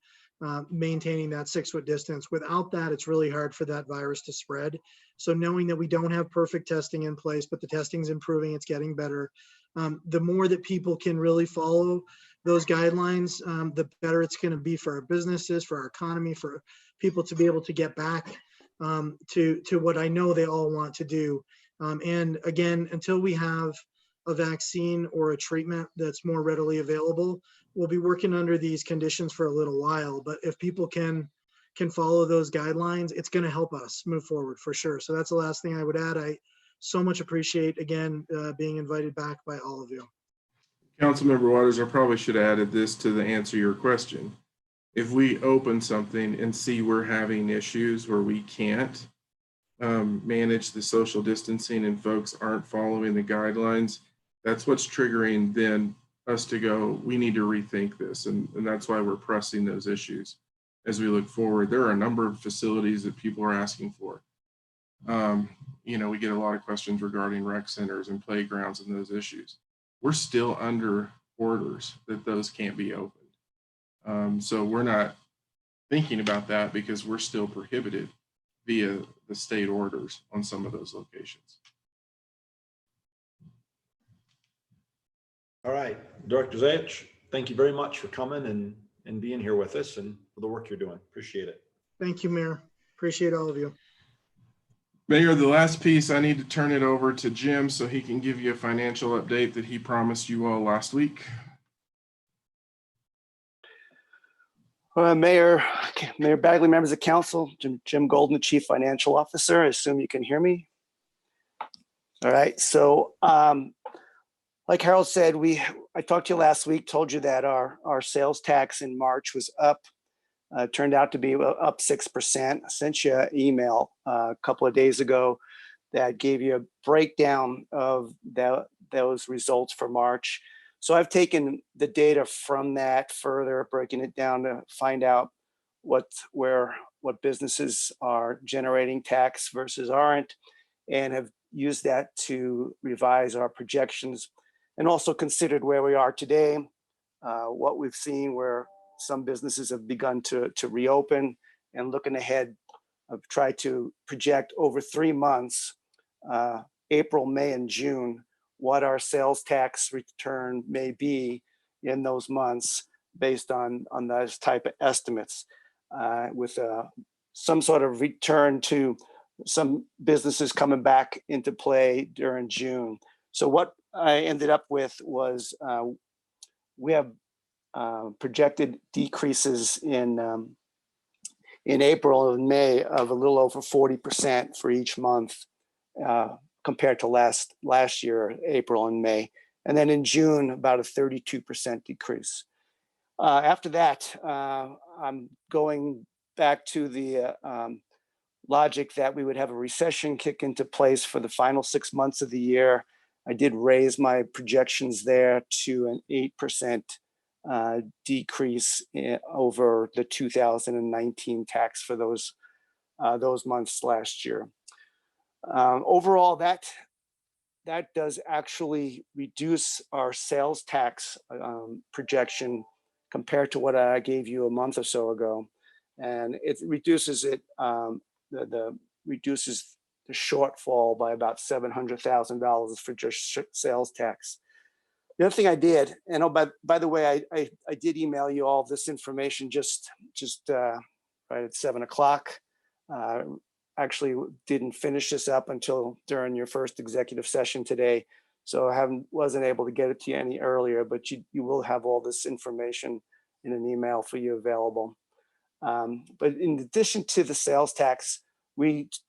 maintaining that 6-foot distance. Without that, it's really hard for that virus to spread. So knowing that we don't have perfect testing in place, but the testing's improving, it's getting better. The more that people can really follow those guidelines, the better it's going to be for our businesses, for our economy, for people to be able to get back to what I know they all want to do. And again, until we have a vaccine or a treatment that's more readily available, we'll be working under these conditions for a little while. But if people can follow those guidelines, it's going to help us move forward for sure. So that's the last thing I would add. I so much appreciate, again, being invited back by all of you. Councilmember Waters, I probably should have added this to the answer your question. If we open something and see we're having issues where we can't manage the social distancing and folks aren't following the guidelines, that's what's triggering then us to go, we need to rethink this. And that's why we're pressing those issues as we look forward. There are a number of facilities that people are asking for. You know, we get a lot of questions regarding rec centers and playgrounds and those issues. We're still under orders that those can't be opened. So we're not thinking about that because we're still prohibited via the state orders on some of those locations. All right, Director Zayach, thank you very much for coming and being here with us and for the work you're doing. Appreciate it. Thank you, Mayor. Appreciate all of you. Mayor, the last piece, I need to turn it over to Jim so he can give you a financial update that he promised you all last week. Mayor Bagley, members of council, Jim Golden, the Chief Financial Officer. I assume you can hear me. All right. So like Harold said, I talked to you last week, told you that our sales tax in March was up. Turned out to be up 6%. I sent you an email a couple of days ago that gave you a breakdown of those results for March. So I've taken the data from that further, breaking it down to find out what businesses are generating tax versus aren't, and have used that to revise our projections, and also considered where we are today, what we've seen where some businesses have begun to reopen, and looking ahead, I've tried to project over 3 months, April, May, and June, what our sales tax return may be in those months based on those type of estimates, with some sort of return to some businesses coming back into play during June. So what I ended up with was we have projected decreases in April and May of a little over 40% for each month compared to last year, April and May. And then in June, about a 32% decrease. After that, I'm going back to the logic that we would have a recession kick into place for the final 6 months of the year. I did raise my projections there to an 8% decrease over the 2019 tax for those months last year. Overall, that does actually reduce our sales tax projection compared to what I gave you a month or so ago, and it reduces it. Reduces the shortfall by about $700,000 for just sales tax. The other thing I did, and by the way, I did email you all this information just right at 7 o'clock. Actually didn't finish this up until during your first executive session today. So I wasn't able to get it to you any earlier, but you will have all this information in an email for you available. But in addition to the sales tax,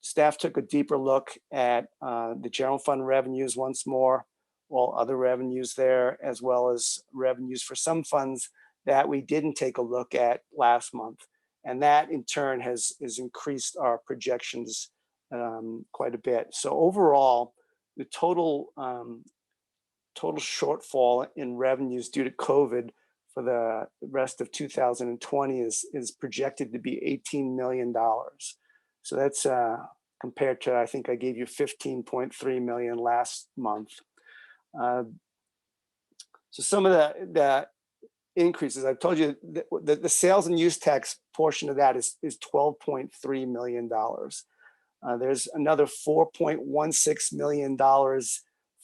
staff took a deeper look at the general fund revenues once more, all other revenues there, as well as revenues for some funds that we didn't take a look at last month. And that in turn has increased our projections quite a bit. So overall, the total shortfall in revenues due to COVID for the rest of 2020 is projected to be $18 million. So that's compared to, I think I gave you 15.3 million last month. So some of the increases, I've told you the sales and use tax portion of that is $12.3 million. There's another $4.16 million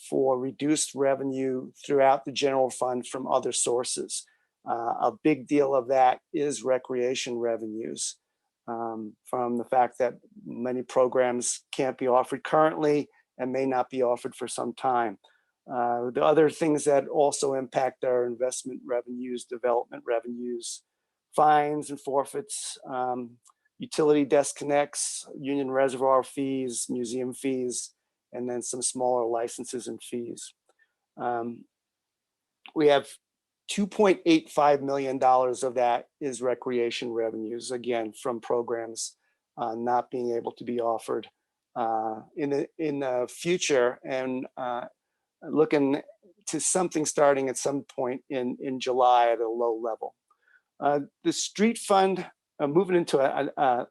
for reduced revenue throughout the general fund from other sources. A big deal of that is recreation revenues, from the fact that many programs can't be offered currently and may not be offered for some time. The other things that also impact our investment revenues, development revenues, fines and forfeits, utility disconnects, union reservoir fees, museum fees, and then some smaller licenses and fees. We have $2.85 million of that is recreation revenues, again, from programs not being able to be offered in the future, and looking to something starting at some point in July at a low level. The street fund, moving into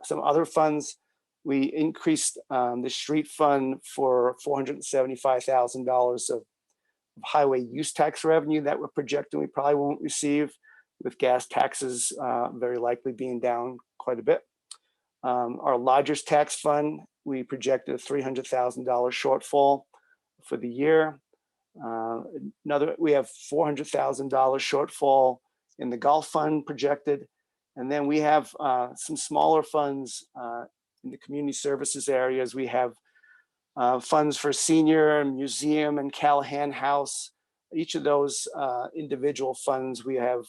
some other funds, we increased the street fund for $475,000 of highway use tax revenue that we're projecting we probably won't receive, with gas taxes very likely being down quite a bit. Our lodgers tax fund, we projected a $300,000 shortfall for the year. We have $400,000 shortfall in the golf fund projected. And then we have some smaller funds in the community services areas, we have funds for senior and museum and Callahan House. Each of those individual funds, we have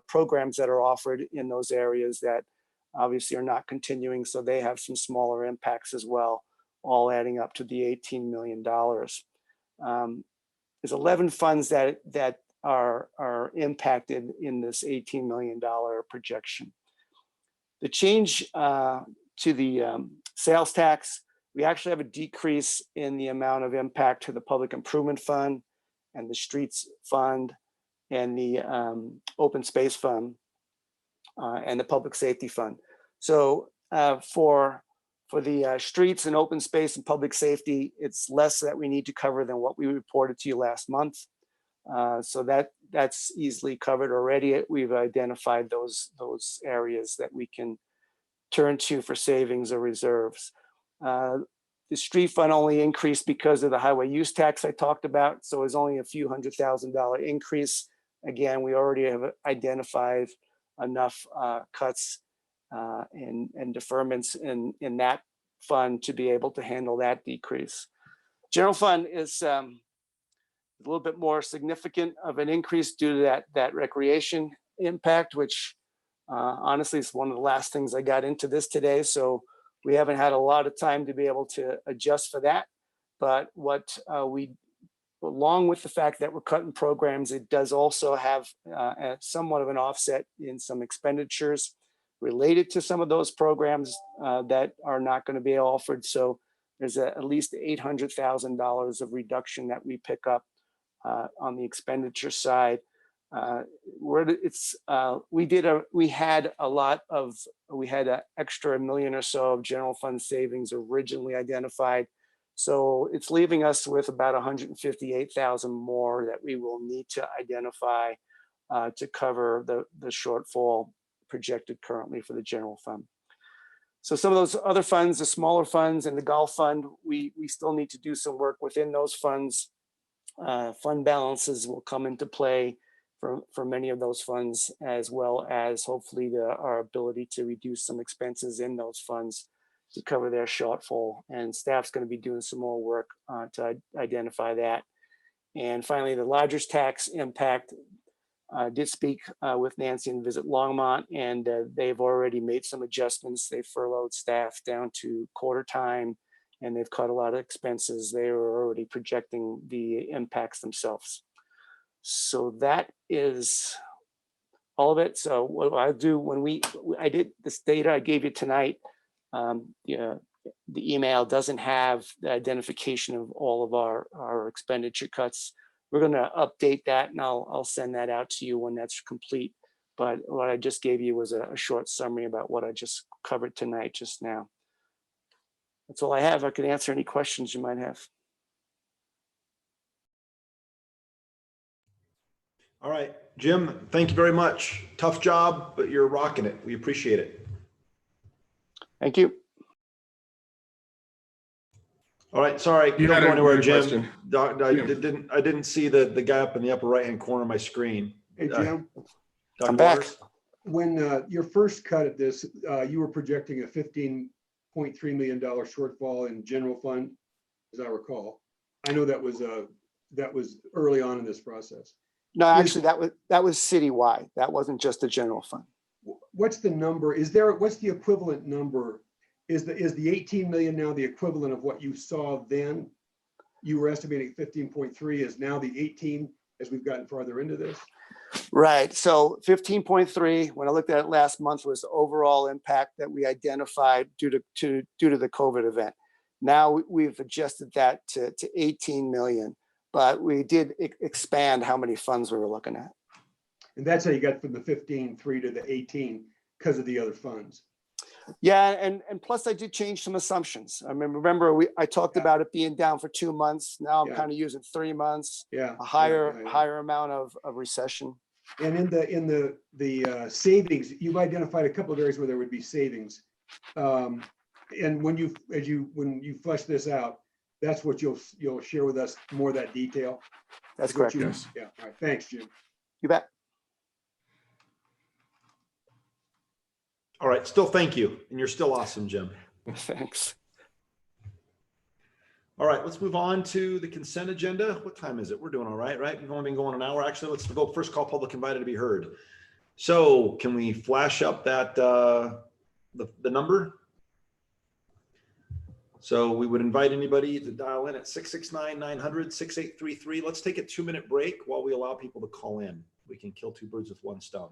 programs that are offered in those areas that obviously are not continuing, so they have some smaller impacts as well, all adding up to the $18 million. There's 11 funds that are impacted in this $18 million projection. The change to the sales tax, we actually have a decrease in the amount of impact to the public improvement fund and the streets fund and the open space fund and the public safety fund. So for the streets and open space and public safety, it's less that we need to cover than what we reported to you last month. So that's easily covered already. We've identified those areas that we can turn to for savings or reserves. The street fund only increased because of the highway use tax I talked about. So it's only a few $100,000 increase. Again, we already have identified enough cuts and deferments in that fund to be able to handle that decrease. General fund is a little bit more significant of an increase due to that recreation impact, which honestly is one of the last things I got into this today. So we haven't had a lot of time to be able to adjust for that. But what along with the fact that we're cutting programs, it does also have somewhat of an offset in some expenditures related to some of those programs that are not going to be offered. So there's at least $800,000 of reduction that we pick up on the expenditure side. We had an extra $1 million or so of general fund savings originally identified. So it's leaving us with about $158,000 more that we will need to identify to cover the shortfall projected currently for the general fund. So some of those other funds, the smaller funds and the golf fund, we still need to do some work within those funds. Fund balances will come into play for many of those funds, as well as hopefully our ability to reduce some expenses in those funds to cover their shortfall. And staff's going to be doing some more work to identify that. And finally, the lodger's tax impact. Did speak with Nancy and visit Longmont, and they've already made some adjustments. They furloughed staff down to quarter time, and they've cut a lot of expenses. They were already projecting the impacts themselves. So that is all of it. So what I do when I did this data I gave you tonight, the email doesn't have the identification of all of our expenditure cuts. We're going to update that, and I'll send that out to you when that's complete. But what I just gave you was a short summary about what I just covered tonight, just now. That's all I have. I can answer any questions you might have. All right, Jim, thank you very much. Tough job, but you're rocking it. We appreciate it. Thank you. All right, sorry, You don't had go a anywhere, good Jim. question. I didn't see the guy up in the upper right-hand corner of my screen. Hey, Jim, Dr. I'm back. Waters? when your first cut at this, you were projecting a $15.3 million shortfall in general fund, as I recall. I know that was early on in this process. No, actually, that was citywide. That wasn't just the general fund. What's the number? What's the equivalent number? Is the 18 million now the equivalent of what you saw then? You were estimating 15.3 is now the 18 as we've gotten farther into this? Right. So 15.3, when I looked at it last month, was the overall impact that we identified due to the COVID event. Now we've adjusted that to 18 million, but we did expand how many funds we were looking at. And that's how you got from the 15.3 to the 18 because of the other funds. Yeah, and plus I did change some assumptions. I mean, remember I talked about it being down for 2 months. Now I'm kind of using 3 months. Yeah, a higher amount of recession. And in the savings, you've identified a couple of areas where there would be savings. And when you flesh this out, that's what you'll share with us, more of that detail. That's correct. Yes. Yeah. All right. Thanks, Jim. You bet. All right, still thank you. And you're still awesome, Jim. Thanks. All right, let's move on to the consent agenda. What time is it? We're doing all right, right? We've only been going an hour. Actually, let's vote first call public invited to be heard. So can we flash up that, the number? So we would invite anybody to dial in at 669-900-6833. Let's take a 2-minute break while we allow people to call in. We can kill two birds with one stone.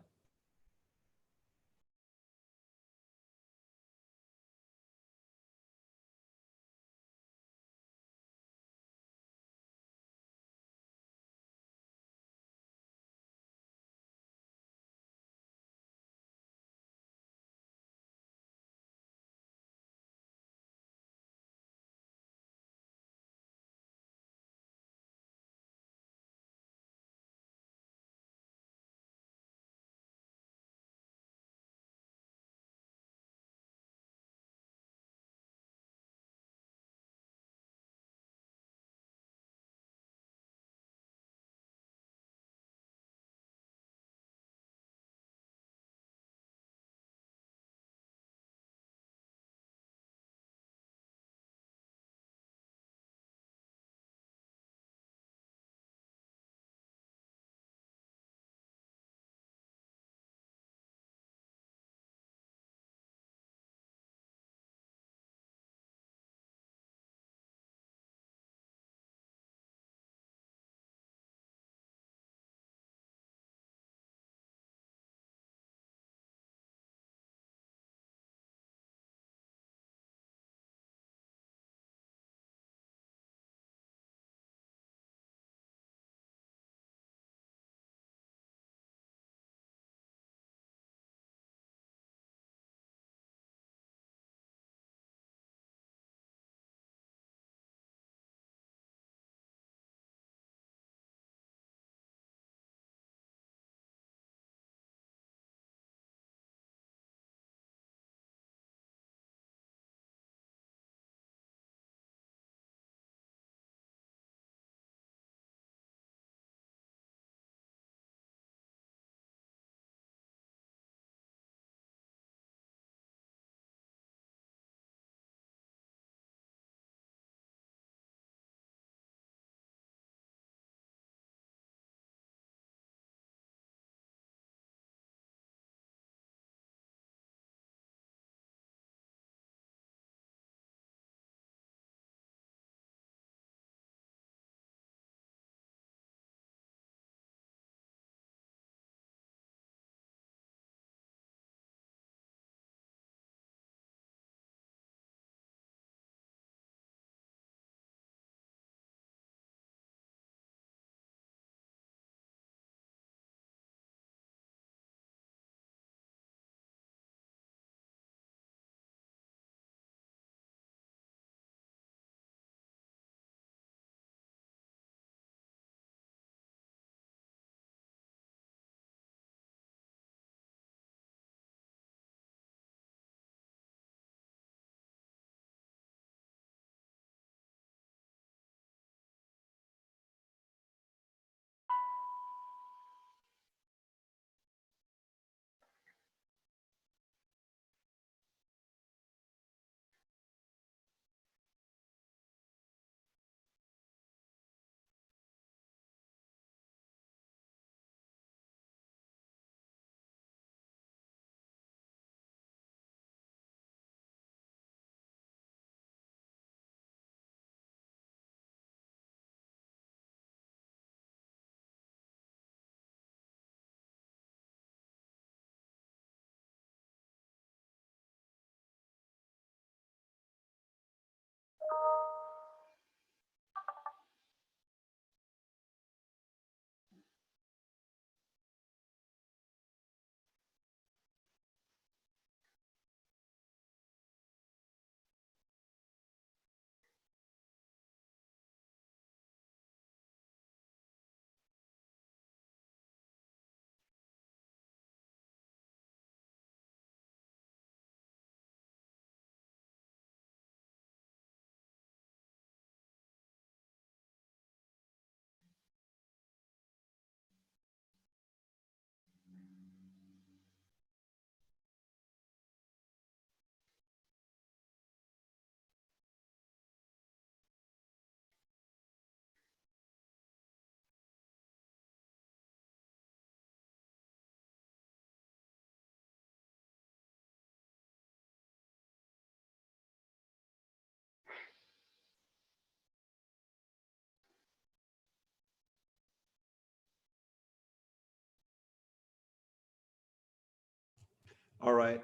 All right.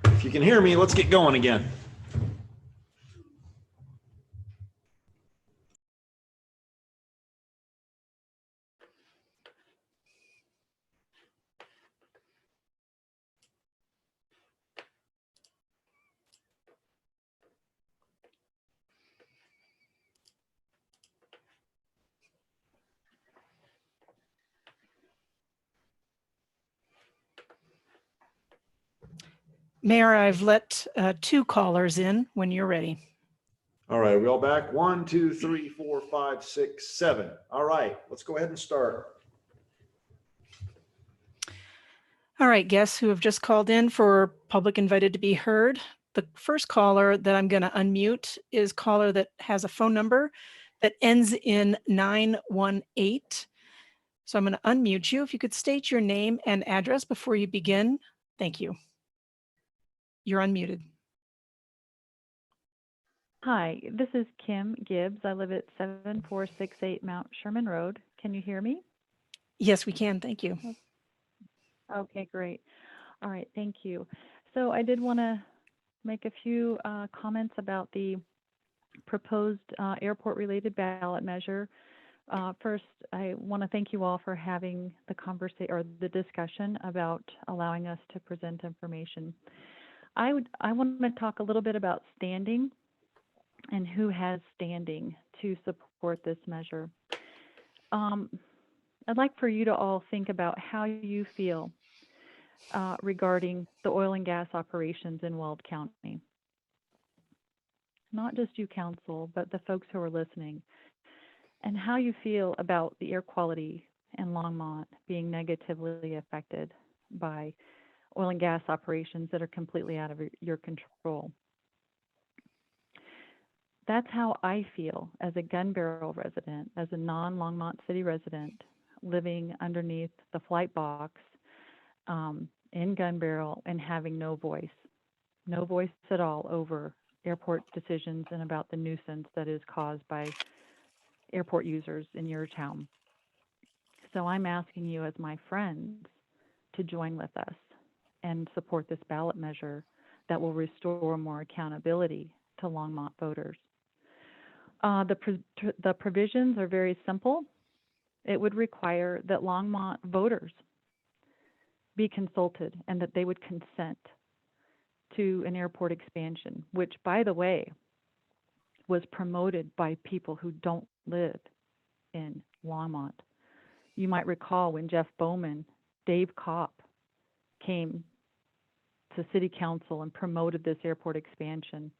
If you can hear me, let's get going again. Mayor, I've let 2 callers in when you're ready. All right, are we all back? 1, 2, 3, 4, 5, 6, 7. All right, let's go ahead and start. All right, guests who have just called in for public invited to be heard. The first caller that I'm going to unmute is caller that has a phone number that ends in 918. So I'm going to unmute you. If you could state your name and address before you begin. Thank you. You're unmuted. Hi, this is Kim Gibbs. I live at 7468 Mount Sherman Road. Can you hear me? Yes, we can. Thank you. Okay, great. All right, thank you. So I did want to make a few comments about the proposed airport-related ballot measure. First, I want to thank you all for having the conversation or the discussion about allowing us to present information. I want to talk a little bit about standing and who has standing to support this measure. I'd like for you to all think about how you feel regarding the oil and gas operations in Weld County. Not just you, council, but the folks who are listening, and how you feel about the air quality in Longmont being negatively affected by oil and gas operations that are completely out of your control. That's how I feel as a Gun Barrel resident, as a non-Longmont City resident, living underneath the flight box in Gun Barrel and having no voice at all over airport decisions and about the nuisance that is caused by airport users in your town. So I'm asking you as my friends to join with us and support this ballot measure that will restore more accountability to Longmont voters. The provisions are very simple. It would require that Longmont voters be consulted and that they would consent to an airport expansion, which, by the way, was promoted by people who don't live in Longmont. You might recall when Jeff Bowman, Dave Kopp came to City Council and promoted this airport expansion.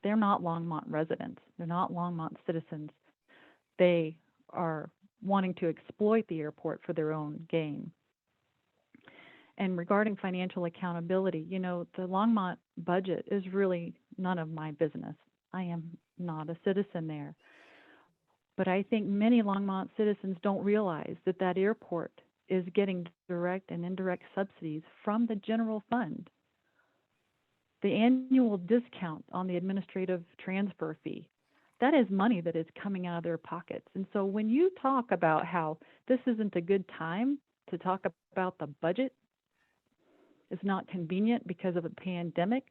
They're not Longmont residents. They're not Longmont citizens. They are wanting to exploit the airport for their own gain. And regarding financial accountability, you know, the Longmont budget is really none of my business. I am not a citizen there. But I think many Longmont citizens don't realize that that airport is getting direct and indirect subsidies from the general fund. The annual discount on the administrative transfer fee, that is money that is coming out of their pockets. And so when you talk about how this isn't a good time to talk about the budget, it's not convenient because of a pandemic,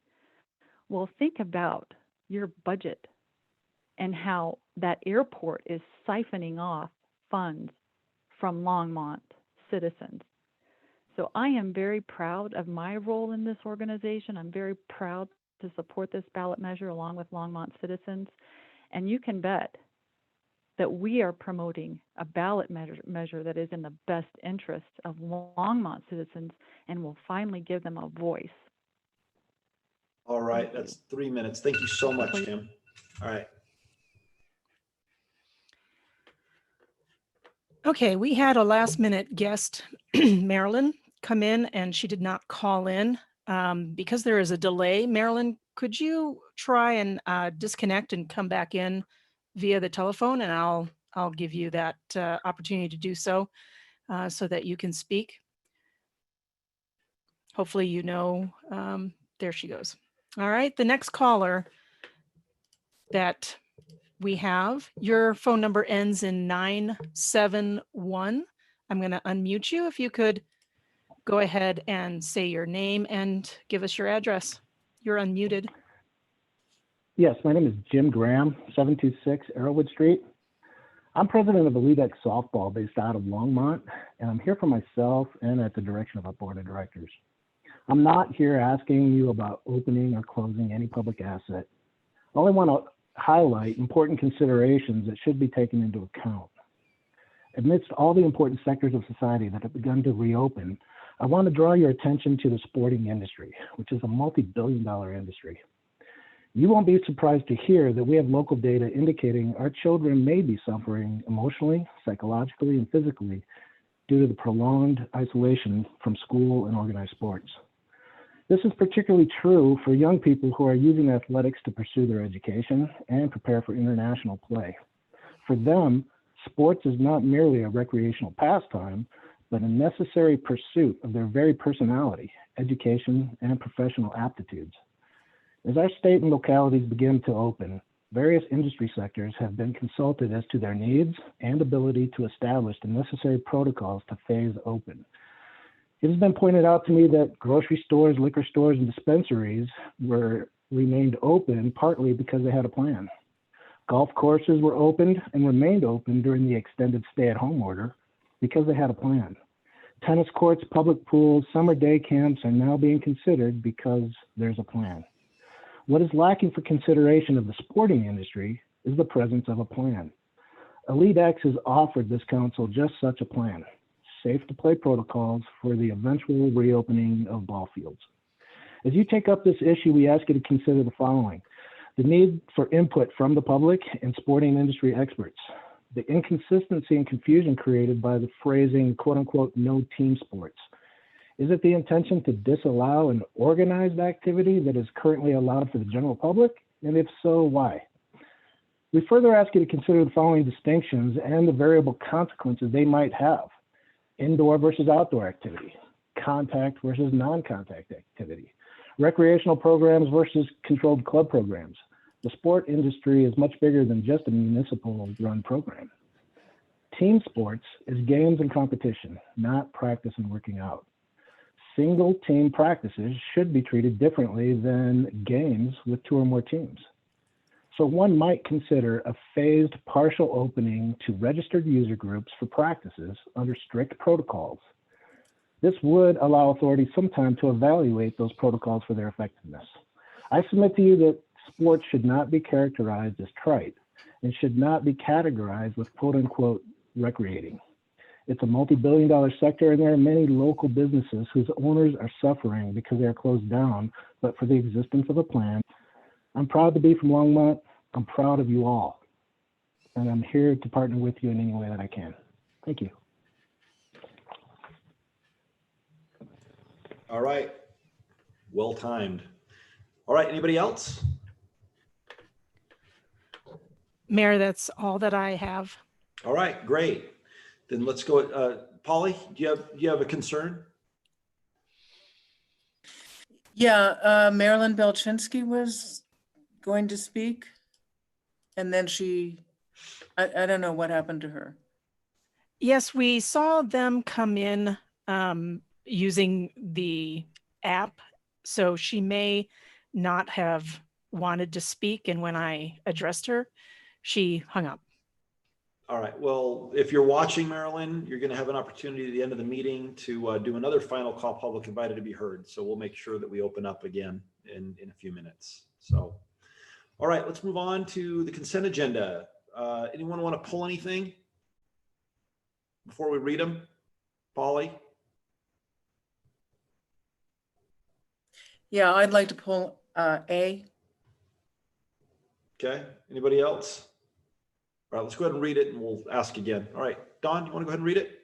well, think about your budget and how that airport is siphoning off funds from Longmont citizens. So I am very proud of my role in this organization. I'm very proud to support this ballot measure along with Longmont citizens. And you can bet that we are promoting a ballot measure that is in the best interest of Longmont citizens and will finally give them a voice. All right, that's 3 minutes. Thank you so much, Kim. All right. Okay, we had a last minute guest, Marilyn, come in and she did not call in because there is a delay. Marilyn, could you try and disconnect and come back in via the telephone, and I'll give you that opportunity to do so so that you can speak. Hopefully, you know, there she goes. All right, the next caller that we have, your phone number ends in 971. I'm going to unmute you. If you could go ahead and say your name and give us your address. You're unmuted. Yes, my name is Jim Graham, 726 Arrowwood Street. I'm president of Elite X Softball based out of Longmont, and I'm here for myself and at the direction of our board of directors. I'm not here asking you about opening or closing any public asset. All I want to highlight important considerations that should be taken into account. Amidst all the important sectors of society that have begun to reopen, I want to draw your attention to the sporting industry, which is a multi-billion-dollar industry. You won't be surprised to hear that we have local data indicating our children may be suffering emotionally, psychologically, and physically due to the prolonged isolation from school and organized sports. This is particularly true for young people who are using athletics to pursue their education and prepare for international play. For them, sports is not merely a recreational pastime, but a necessary pursuit of their very personality, education, and professional aptitudes. As our state and localities begin to open, various industry sectors have been consulted as to their needs and ability to establish the necessary protocols to phase open. It has been pointed out to me that grocery stores, liquor stores, and dispensaries remained open partly because they had a plan. Golf courses were opened and remained open during the extended stay-at-home order because they had a plan. Tennis courts, public pools, summer day camps are now being considered because there's a plan. What is lacking for consideration of the sporting industry is the presence of a plan. Elite X has offered this council just such a plan, safe to play protocols for the eventual reopening of ball fields. As you take up this issue, we ask you to consider the following: the need for input from the public and sporting industry experts, the inconsistency and confusion created by the phrasing, quote unquote, no team sports. Is it the intention to disallow an organized activity that is currently allowed for the general public? And if so, why? We further ask you to consider the following distinctions and the variable consequences they might have: indoor versus outdoor activity, contact versus non-contact activity, recreational programs versus controlled club programs. The sport industry is much bigger than just a municipal run program. Team sports is games and competition, not practice and working out. Single team practices should be treated differently than games with 2 or more teams. So one might consider a phased partial opening to registered user groups for practices under strict protocols. This would allow authorities some time to evaluate those protocols for their effectiveness. I submit to you that sports should not be characterized as trite and should not be categorized with quote unquote recreating. It's a multi-billion-dollar sector, and there are many local businesses whose owners are suffering because they are closed down, but for the existence of a plan. I'm proud to be from Longmont. I'm proud of you all, and I'm here to partner with you in any way that I can. Thank you. All right. Well timed. All right. Anybody else? Mayor, that's all that I have. All right. Great. Then let's go. Polly, do you have a concern? Yeah, Marilyn Belchinsky was going to speak, and then I don't know what happened to her. Yes, we saw them come in using the app, so she may not have wanted to speak, and when I addressed her, she hung up. All right. Well, if you're watching, Marilyn, you're going to have an opportunity at the end of the meeting to do another final call, public invited to be heard. So we'll make sure that we open up again in a few minutes. So, all right, let's move on to the consent agenda. Anyone want to pull anything before we read them? Polly? Yeah, I'd like to pull A. Okay. Anybody else? All right, let's go ahead and read it and we'll ask again. All right, Dawn, you want to go ahead and read it?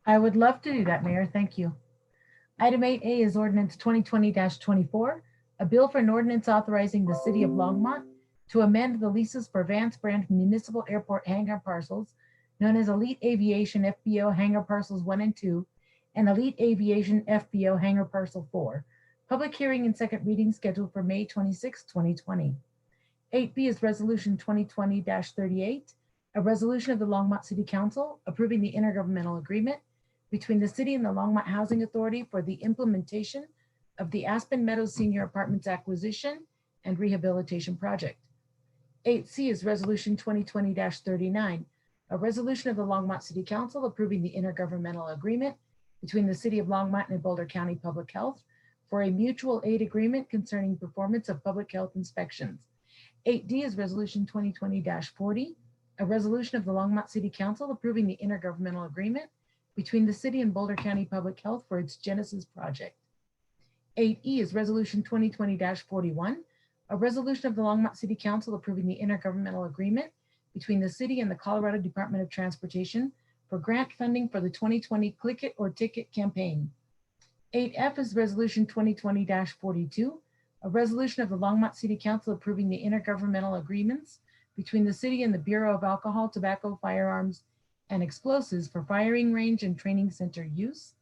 I would love to do that, Mayor. Thank you. Item 8A is ordinance 2020-24, a bill for an ordinance authorizing the city of Longmont to amend the leases for Vance Brand Municipal Airport hangar parcels known as Elite Aviation FBO hangar parcels 1 and 2 and Elite Aviation FBO hangar parcel 4. Public hearing and second reading scheduled for May 26, 2020. 8B is resolution 2020-38, a resolution of the Longmont City Council approving the intergovernmental agreement between the city and the Longmont Housing Authority for the implementation of the Aspen Meadows Senior Apartments Acquisition and Rehabilitation Project. 8C is Resolution 2020-39, a resolution of the Longmont City Council approving the intergovernmental agreement between the City of Longmont and Boulder County Public Health for a mutual aid agreement concerning performance of public health inspections. 8D is Resolution 2020-40, a resolution of the Longmont City Council approving the intergovernmental agreement between the city and Boulder County Public Health for its Genesis project. 8E is Resolution 2020-41, a resolution of the Longmont City Council approving the intergovernmental agreement between the city and the Colorado Department of Transportation for grant funding for the 2020 Click It or Ticket campaign. 8F is Resolution 2020-42, a resolution of the Longmont City Council approving the intergovernmental agreements between the city and the Bureau of Alcohol, Tobacco, Firearms, and Explosives for firing range and training center use.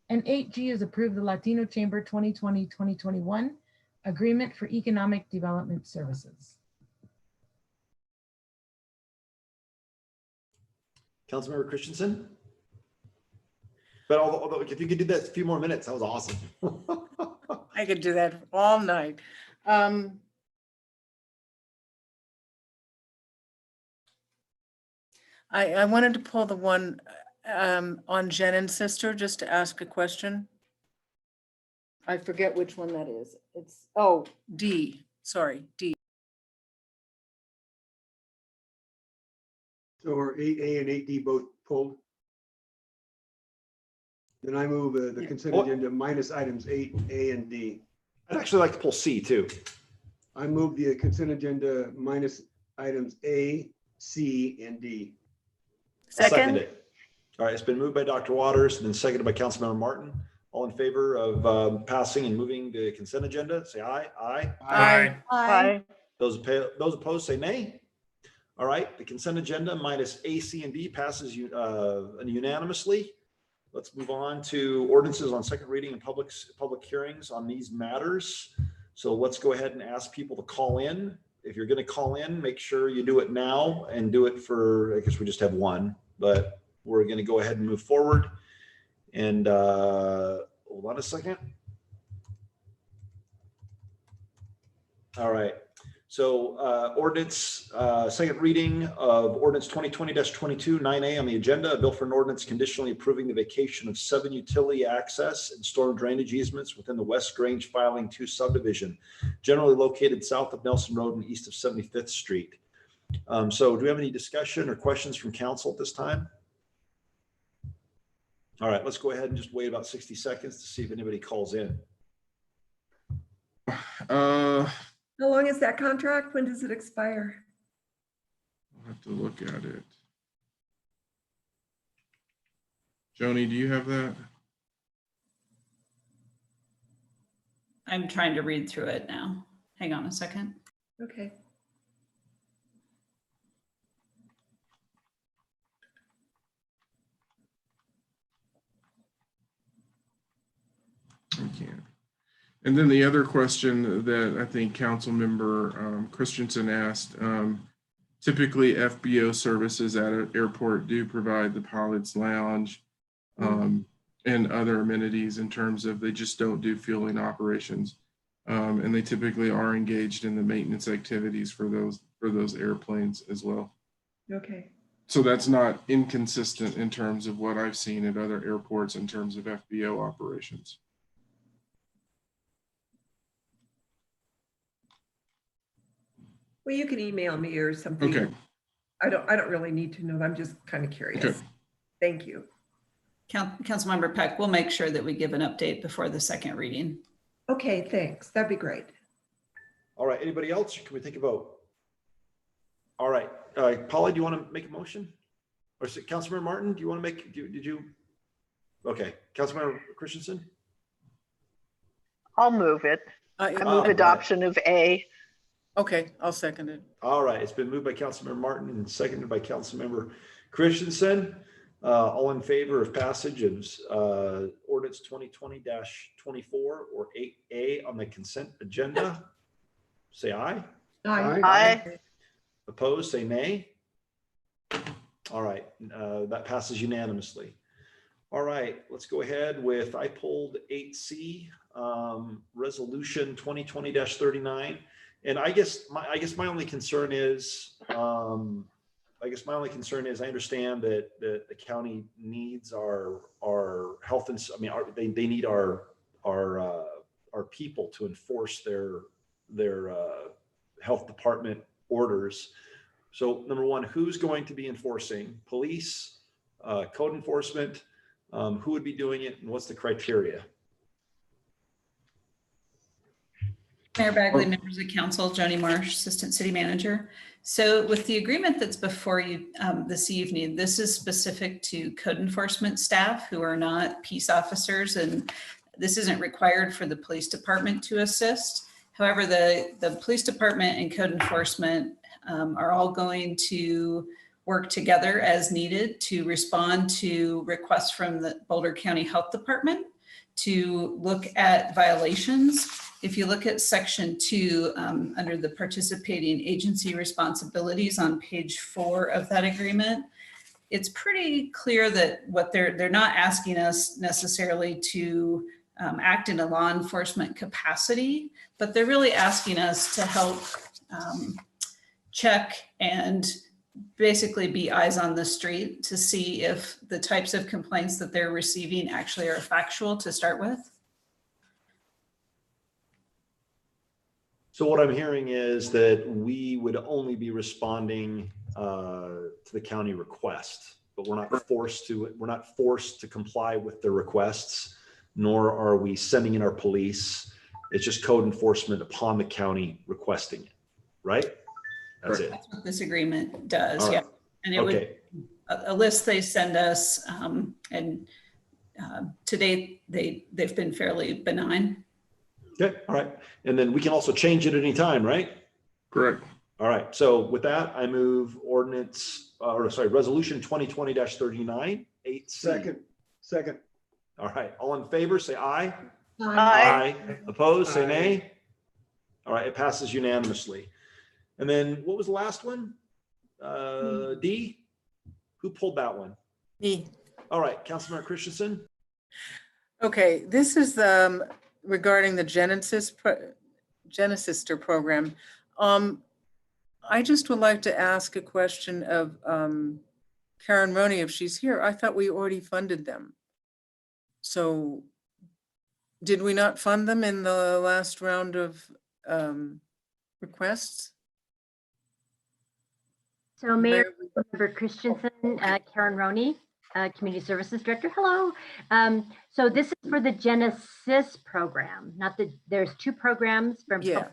And 8G is approve the Latino Chamber 2020-2021 Agreement for Economic Development Services. Councilmember Christensen? But although if you could do that a few more minutes, that was awesome. I could do that all night. I wanted to pull the one on Jen and Sister just to ask a question. I forget which one that is. It's, oh, D, sorry, D. So are 8A and 8D both pulled? Then I move the consent agenda minus items 8A and D. I'd actually like to pull C too. I move the consent agenda minus items A, C, and D. Second. It. All right, it's been moved by Dr. Waters and then seconded by Councilmember Martin. All in favor of passing and moving the consent agenda, say aye. Aye. Aye. Aye. Those opposed say nay. All right, the consent agenda minus A, C, and D passes unanimously. Let's move on to ordinances on second reading and public hearings on these matters. So let's go ahead and ask people to call in. If you're going to call in, make sure you do it now and do it for, I guess we just have one, but we're going to go ahead and move forward. And hold on a second. All right. So ordinance, second reading of ordinance 2020-22, 9A on the agenda, a bill for an ordinance conditionally approving the vacation of 7 utility access and storm drainage easements within the West Grange Filing 2 subdivision, generally located south of Nelson Road and east of 75th Street. So do we have any discussion or questions from council at this time? All right, let's go ahead and just wait about 60 seconds to see if anybody calls in. How long is that contract? When does it expire? I'll have to look at it. Joni, do you have that? I'm trying to read through it now. Hang on a second. Okay. I can't. And then the other question that I think Council Member Christensen asked, typically FBO services at an airport do provide the pilot's lounge and other amenities in terms of they just don't do fueling operations. And they typically are engaged in the maintenance activities for those airplanes as well. Okay. So that's not inconsistent in terms of what I've seen at other airports in terms of FBO operations. Well, you can email me or something. Okay. I don't really need to know. I'm just kind of curious. Okay. Thank you. Councilmember Peck, we'll make sure that we give an update before the second reading. Okay, thanks. That'd be great. All right, anybody else? Can we take a vote? All right, Paula, do you want to make a motion? Or is it Councilmember Martin? Do you want to make, did you? Okay, Councilmember Christensen? I'll move it. I move adoption of A. Okay, I'll second it. All right, it's been moved by Councilmember Martin and seconded by Councilmember Christensen. All in favor of passage of ordinance 2020-24 or 8A on the consent agenda, say aye. Aye. Aye. Opposed, say nay. All right, that passes unanimously. All right, let's go ahead with, I pulled 8C, resolution 2020-39. And I guess my only concern is, I understand that the county needs our health and, they need our people to enforce their health department orders. So number one, who's going to be enforcing? Police, code enforcement, who would be doing it, and what's the criteria? Mayor Bagley, members of council, Joni Marsh, Assistant City Manager. So with the agreement that's before you this evening, this is specific to code enforcement staff who are not peace officers, and this isn't required for the police department to assist. However, the police department and code enforcement are all going to work together as needed to respond to requests from the Boulder County Health Department to look at violations. If you look at section 2 under the participating agency responsibilities on page 4 of that agreement, it's pretty clear that what they're not asking us necessarily to act in a law enforcement capacity, but they're really asking us to help check and basically be eyes on the street to see if the types of complaints that they're receiving actually are factual to start with. So what I'm hearing is that we would only be responding to the county request, but we're not forced to comply with their requests, nor are we sending in our police. It's just code enforcement upon the county requesting it, right? That's it. That's what this agreement does, All yeah. right. And it would a list they send us, and to date they've been fairly benign. Okay, all right. And then we can also change it at any time, right? Correct. All right. So with that, I move resolution 2020-39, 8C. Second. All right. All in favor, say aye. Aye. Opposed, say Aye. nay. All right, it passes unanimously. And then what was the last one? D? Who pulled that one? Me. All right, Councilmember Christensen. Okay, this is regarding the Genesister program. I just would like to ask a question of Karen Roney, if she's here. I thought we already funded them. So did we not fund them in the last round of requests? So Mayor Member Christensen, Karen Roney, Community Services Director. Hello. So this is for the Genesis program, there's two programs from Yeah.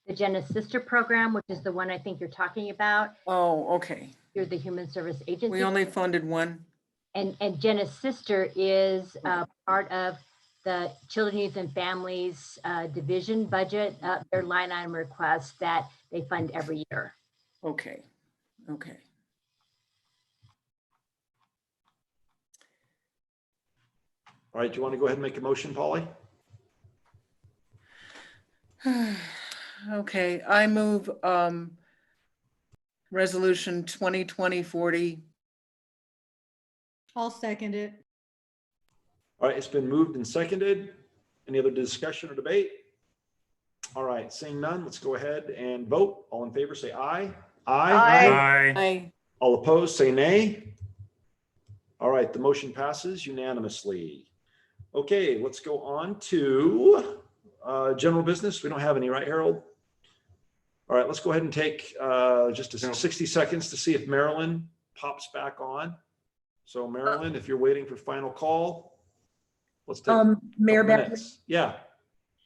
the Genesister program, which is the one I think you're talking about. Oh, okay. You're the Human Service Agency. We only funded one. And Genesister is part of the Children, Youth, and Families Division budget, their line item request that they fund every year. Okay. Okay. All right, do you want to go ahead and make a motion, Polly? Okay, I move resolution 2020-40. I'll second it. All right, it's been moved and seconded. Any other discussion or debate? All right, seeing none, let's go ahead and vote. All in favor, say aye. Aye. Aye. All opposed, say nay. All right, the motion passes unanimously. Okay, let's go on to general business. We don't have any, right, Harold? All right, let's go ahead and take just 60 seconds to see if Marilyn pops back on. So Marilyn, if you're waiting for final call, let's take Mayor a couple Beck, minutes. Yeah.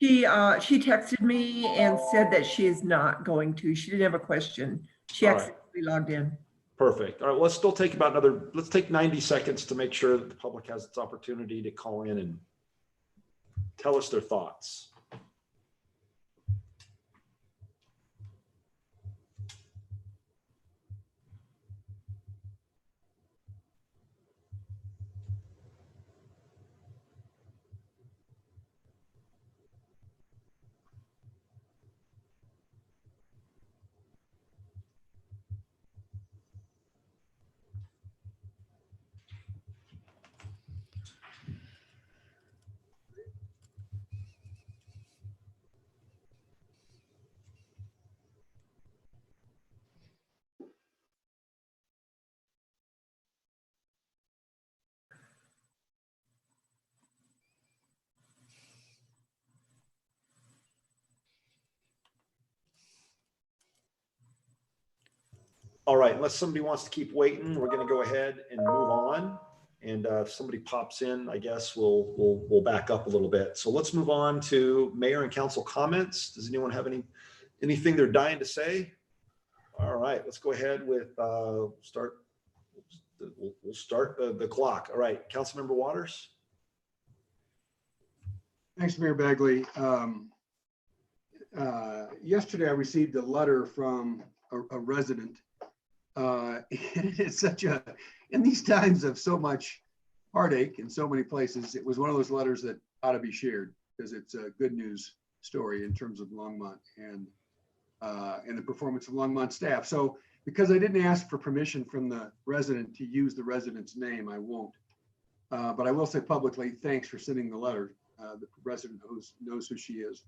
she texted me and said that she is not going to. She didn't have a question. She All right. accidentally logged in. Perfect. All right, let's still take about let's take 90 seconds to make sure that the public has its opportunity to call in and tell us their thoughts. All right, unless somebody wants to keep waiting, we're going to go ahead and move on. And if somebody pops in, I guess we'll back up a little bit. So let's move on to mayor and council comments. Does anyone have anything they're dying to say? All right, let's go ahead with start. We'll start the clock. All right, Councilmember Waters. Thanks, Mayor Bagley. Yesterday, I received a letter from a resident. And it's in these times of so much heartache in so many places, it was one of those letters that ought to be shared because it's a good news story in terms of Longmont and the performance of Longmont staff. So because I didn't ask for permission from the resident to use the resident's name, I won't. But I will say publicly, thanks for sending the letter. The resident knows who she is.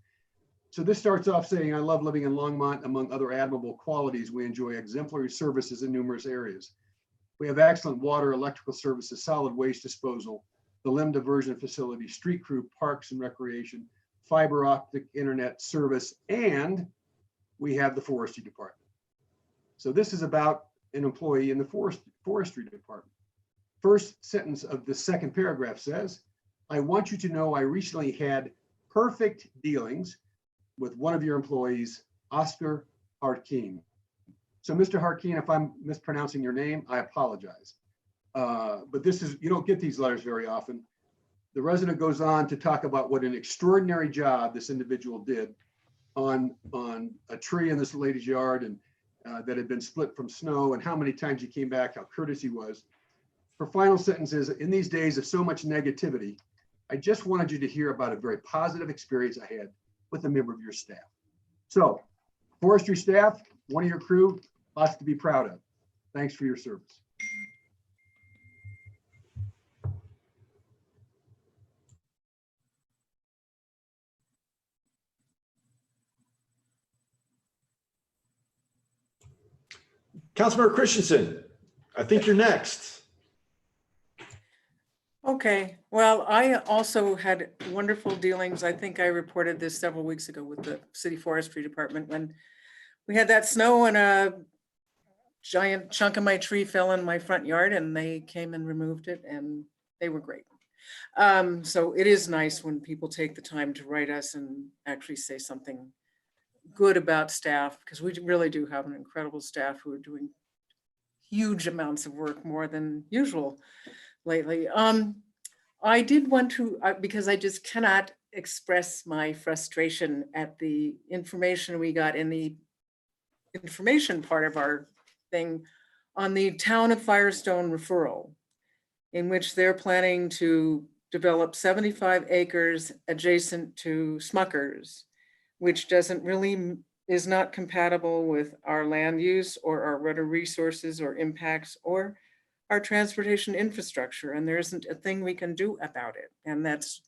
So this starts off saying, I love living in Longmont. Among other admirable qualities, we enjoy exemplary services in numerous areas. We have excellent water, electrical services, solid waste disposal, the limb diversion facility, street crew, parks and recreation, fiber optic internet service, and we have the forestry department. So this is about an employee in the forestry department. First sentence of the second paragraph says, I want you to know I recently had perfect dealings with one of your employees, Oscar Hartkeen. So Mr. Hartkeen, if I'm mispronouncing your name, I apologize. But you don't get these letters very often. The resident goes on to talk about what an extraordinary job this individual did on a tree in this lady's yard and that had been split from snow and how many times he came back, how courteous he was. Her final sentence is, in these days of so much negativity, I just wanted you to hear about a very positive experience I had with a member of your staff. So forestry staff, one of your crew, lots to be proud of. Thanks for your service. Councilmember Christensen, I think you're next. Okay, well, I also had wonderful dealings. I think I reported this several weeks ago with the city forestry department when we had that snow and a giant chunk of my tree fell in my front yard and they came and removed it and they were great. So it is nice when people take the time to write us and actually say something good about staff, because we really do have an incredible staff who are doing huge amounts of work, more than usual lately. I did want to, because I just cannot express my frustration at the information we got in the information part of our thing on the town of Firestone referral, in which they're planning to develop 75 acres adjacent to Smucker's, which is not compatible with our land use or our water resources or impacts or our transportation infrastructure. And there isn't a thing we can do about it. And that's,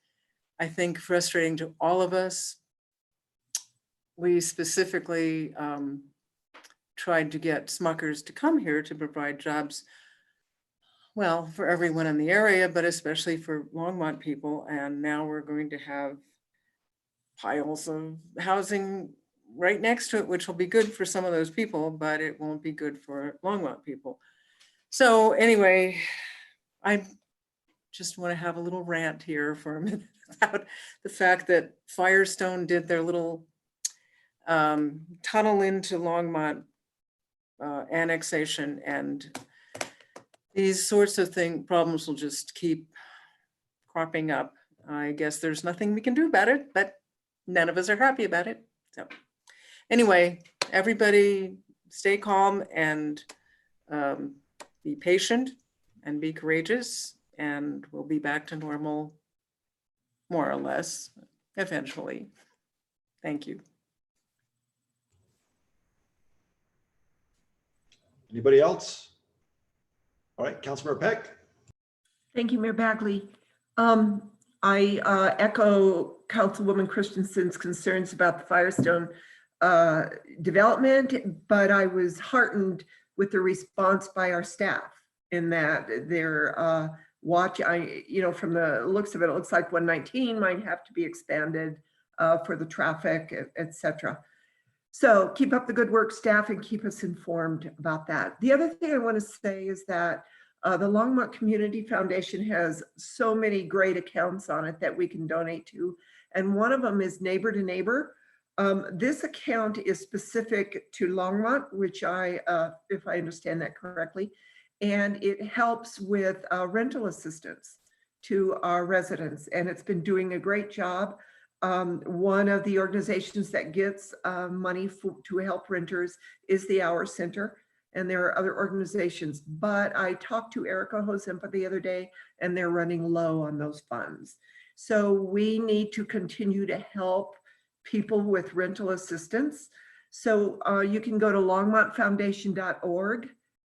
I think, frustrating to all of us. We specifically tried to get Smucker's to come here to provide jobs, well, for everyone in the area, but especially for Longmont people. And now we're going to have piles of housing right next to it, which will be good for some of those people, but it won't be good for Longmont people. So anyway, I just want to have a little rant here for a minute about the fact that Firestone did their little tunnel into Longmont annexation, and these sorts of problems will just keep cropping up. I guess there's nothing we can do about it, but none of us are happy about it. So anyway, everybody stay calm and be patient and be courageous, and we'll be back to normal, more or less, eventually. Thank you. Anybody else? All right, Councilmember Peck. Thank you, Mayor Bagley. I echo Councilwoman Christensen's concerns about the Firestone development, but I was heartened with the response by our staff in that they're from the looks of it, it looks like 119 might have to be expanded for the traffic, et cetera. So keep up the good work, staff, and keep us informed about that. The other thing I want to say is that the Longmont Community Foundation has so many great accounts on it that we can donate to. And one of them is Neighbor to Neighbor. This account is specific to Longmont, which if I understand that correctly, and it helps with rental assistance to our residents. And it's been doing a great job. One of the organizations that gets money to help renters is the Hour Center. And there are other organizations, but I talked to Erica Hosempa the other day, and they're running low on those funds. So we need to continue to help people with rental assistance. So you can go to longmontfoundation.org,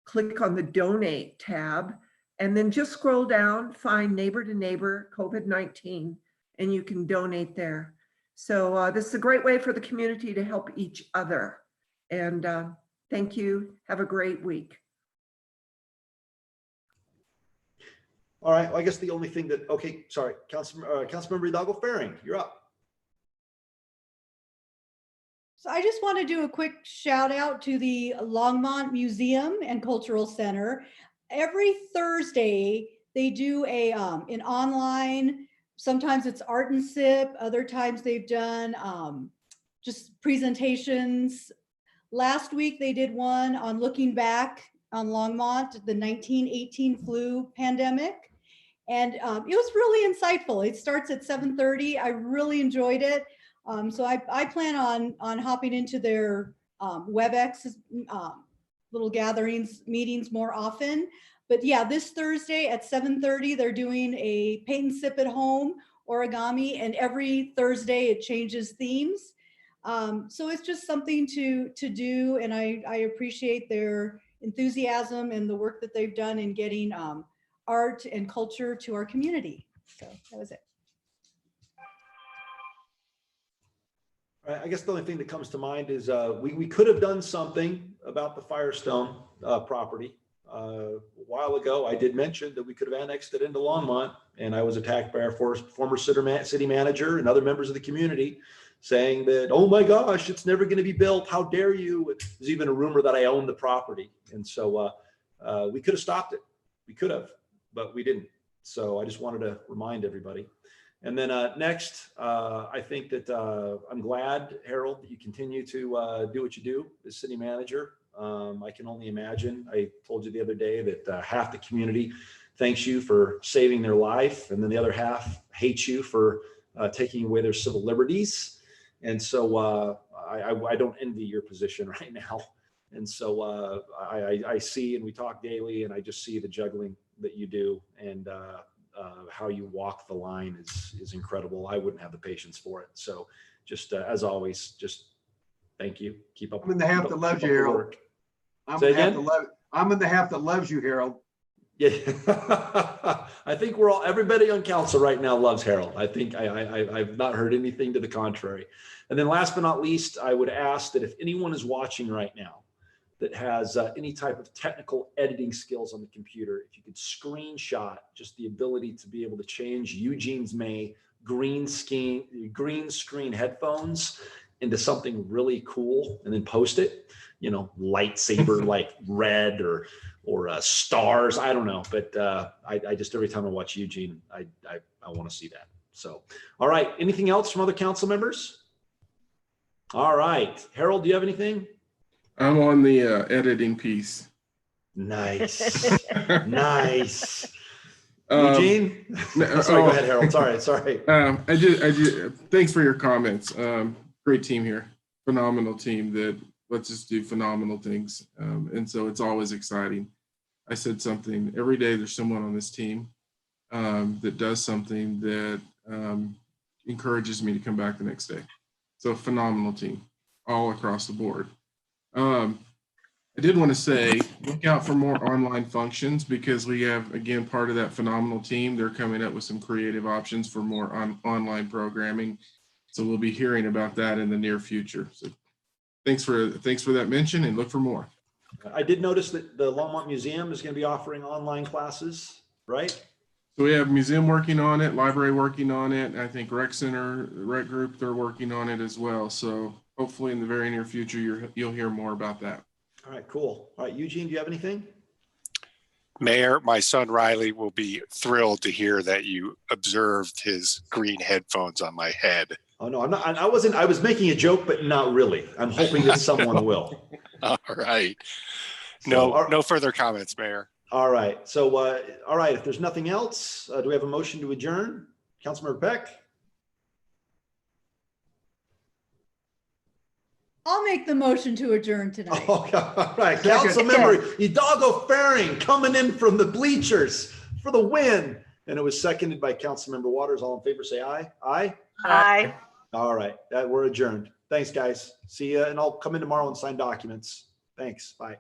click on the donate tab, and then just scroll down, find Neighbor to Neighbor COVID-19, and you can donate there. So this is a great way for the community to help each other. And thank you. Have a great week. All right, well, I guess the only thing that, okay, sorry, Councilmember Hidalgo Faring, you're up. So I just want to do a quick shout out to the Longmont Museum and Cultural Center. Every Thursday, they do an online, sometimes it's art and sip, other times they've done just presentations. Last week, they did one on looking back on Longmont, the 1918 flu pandemic. And it was really insightful. It starts at 7:30. I really enjoyed it. So I plan on hopping into their WebEx little gatherings, meetings more often. But yeah, this Thursday at 7:30, they're doing a paint and sip at home origami, and every Thursday it changes themes. So it's just something to do, and I appreciate their enthusiasm and the work that they've done in getting art and culture to our community. So that was it. I guess the only thing that comes to mind is we could have done something about the Firestone property. A while ago, I did mention that we could have annexed it into Longmont, and I was attacked by our former city manager and other members of the community saying that, oh my gosh, it's never going to be built. How dare you? There's even a rumor that I own the property. And so we could have stopped it. We could have, but we didn't. So I just wanted to remind everybody. And then next, I think that I'm glad, Harold, that you continue to do what you do as city manager. I can only imagine. I told you the other day that half the community thanks you for saving their life, and then the other half hates you for taking away their civil liberties. And so I don't envy your position right now. And so I see, and we talk daily, and I just see the juggling that you do, and how you walk the line is incredible. I wouldn't have the patience for it. So just as always, just thank you. Keep up. I'm in the half that loves you, Harold. I'm in the half that loves you, Harold. Yeah, I think everybody on council right now loves Harold. I think I've not heard anything to the contrary. And then last but not least, I would ask that if anyone is watching right now that has any type of technical editing skills on the computer, if you could screenshot just the ability to be able to change Eugene's May green screen headphones into something really cool and then post it, you know, lightsaber like red or stars. I don't know, but I just, every time I watch Eugene, I want to see that. So, all right. Anything else from other council members? All right. Harold, do you have anything? I'm on the editing piece. Nice. Nice. Eugene? Sorry, go ahead, Harold. Sorry. I just, thanks for your comments. Great team here. Phenomenal team that lets us do phenomenal things. And so it's always exciting. I said something, every day there's someone on this team that does something that encourages me to come back the next day. So phenomenal team all across the board. I did want to say, look out for more online functions, because we have, again, part of that phenomenal team. They're coming up with some creative options for more online programming. So we'll be hearing about that in the near future. So thanks for that mention, and look for more. I did notice that the Longmont Museum is going to be offering online classes, right? So we have museum working on it, library working on it. I think rec center, rec group, they're working on it as well. So hopefully in the very near future, you'll hear more about that. All right, cool. All right, Eugene, do you have anything? Mayor, my son Riley will be thrilled to hear that you observed his green headphones on my head. Oh, no, I'm not. I was making a joke, but not really. I'm hoping that someone will. All right. So, No further comments, Mayor. all right. So, all right. If there's nothing else, do we have a motion to adjourn? Councilmember Peck? I'll make the motion to adjourn tonight. Oh, all right. Councilmember Hidalgo Faring coming in from the bleachers for the win. And it was seconded by Councilmember Waters. All in favor, say aye. Aye. Aye. All right. We're adjourned. Thanks, guys. See ya. And I'll come in tomorrow and sign documents. Thanks. Bye.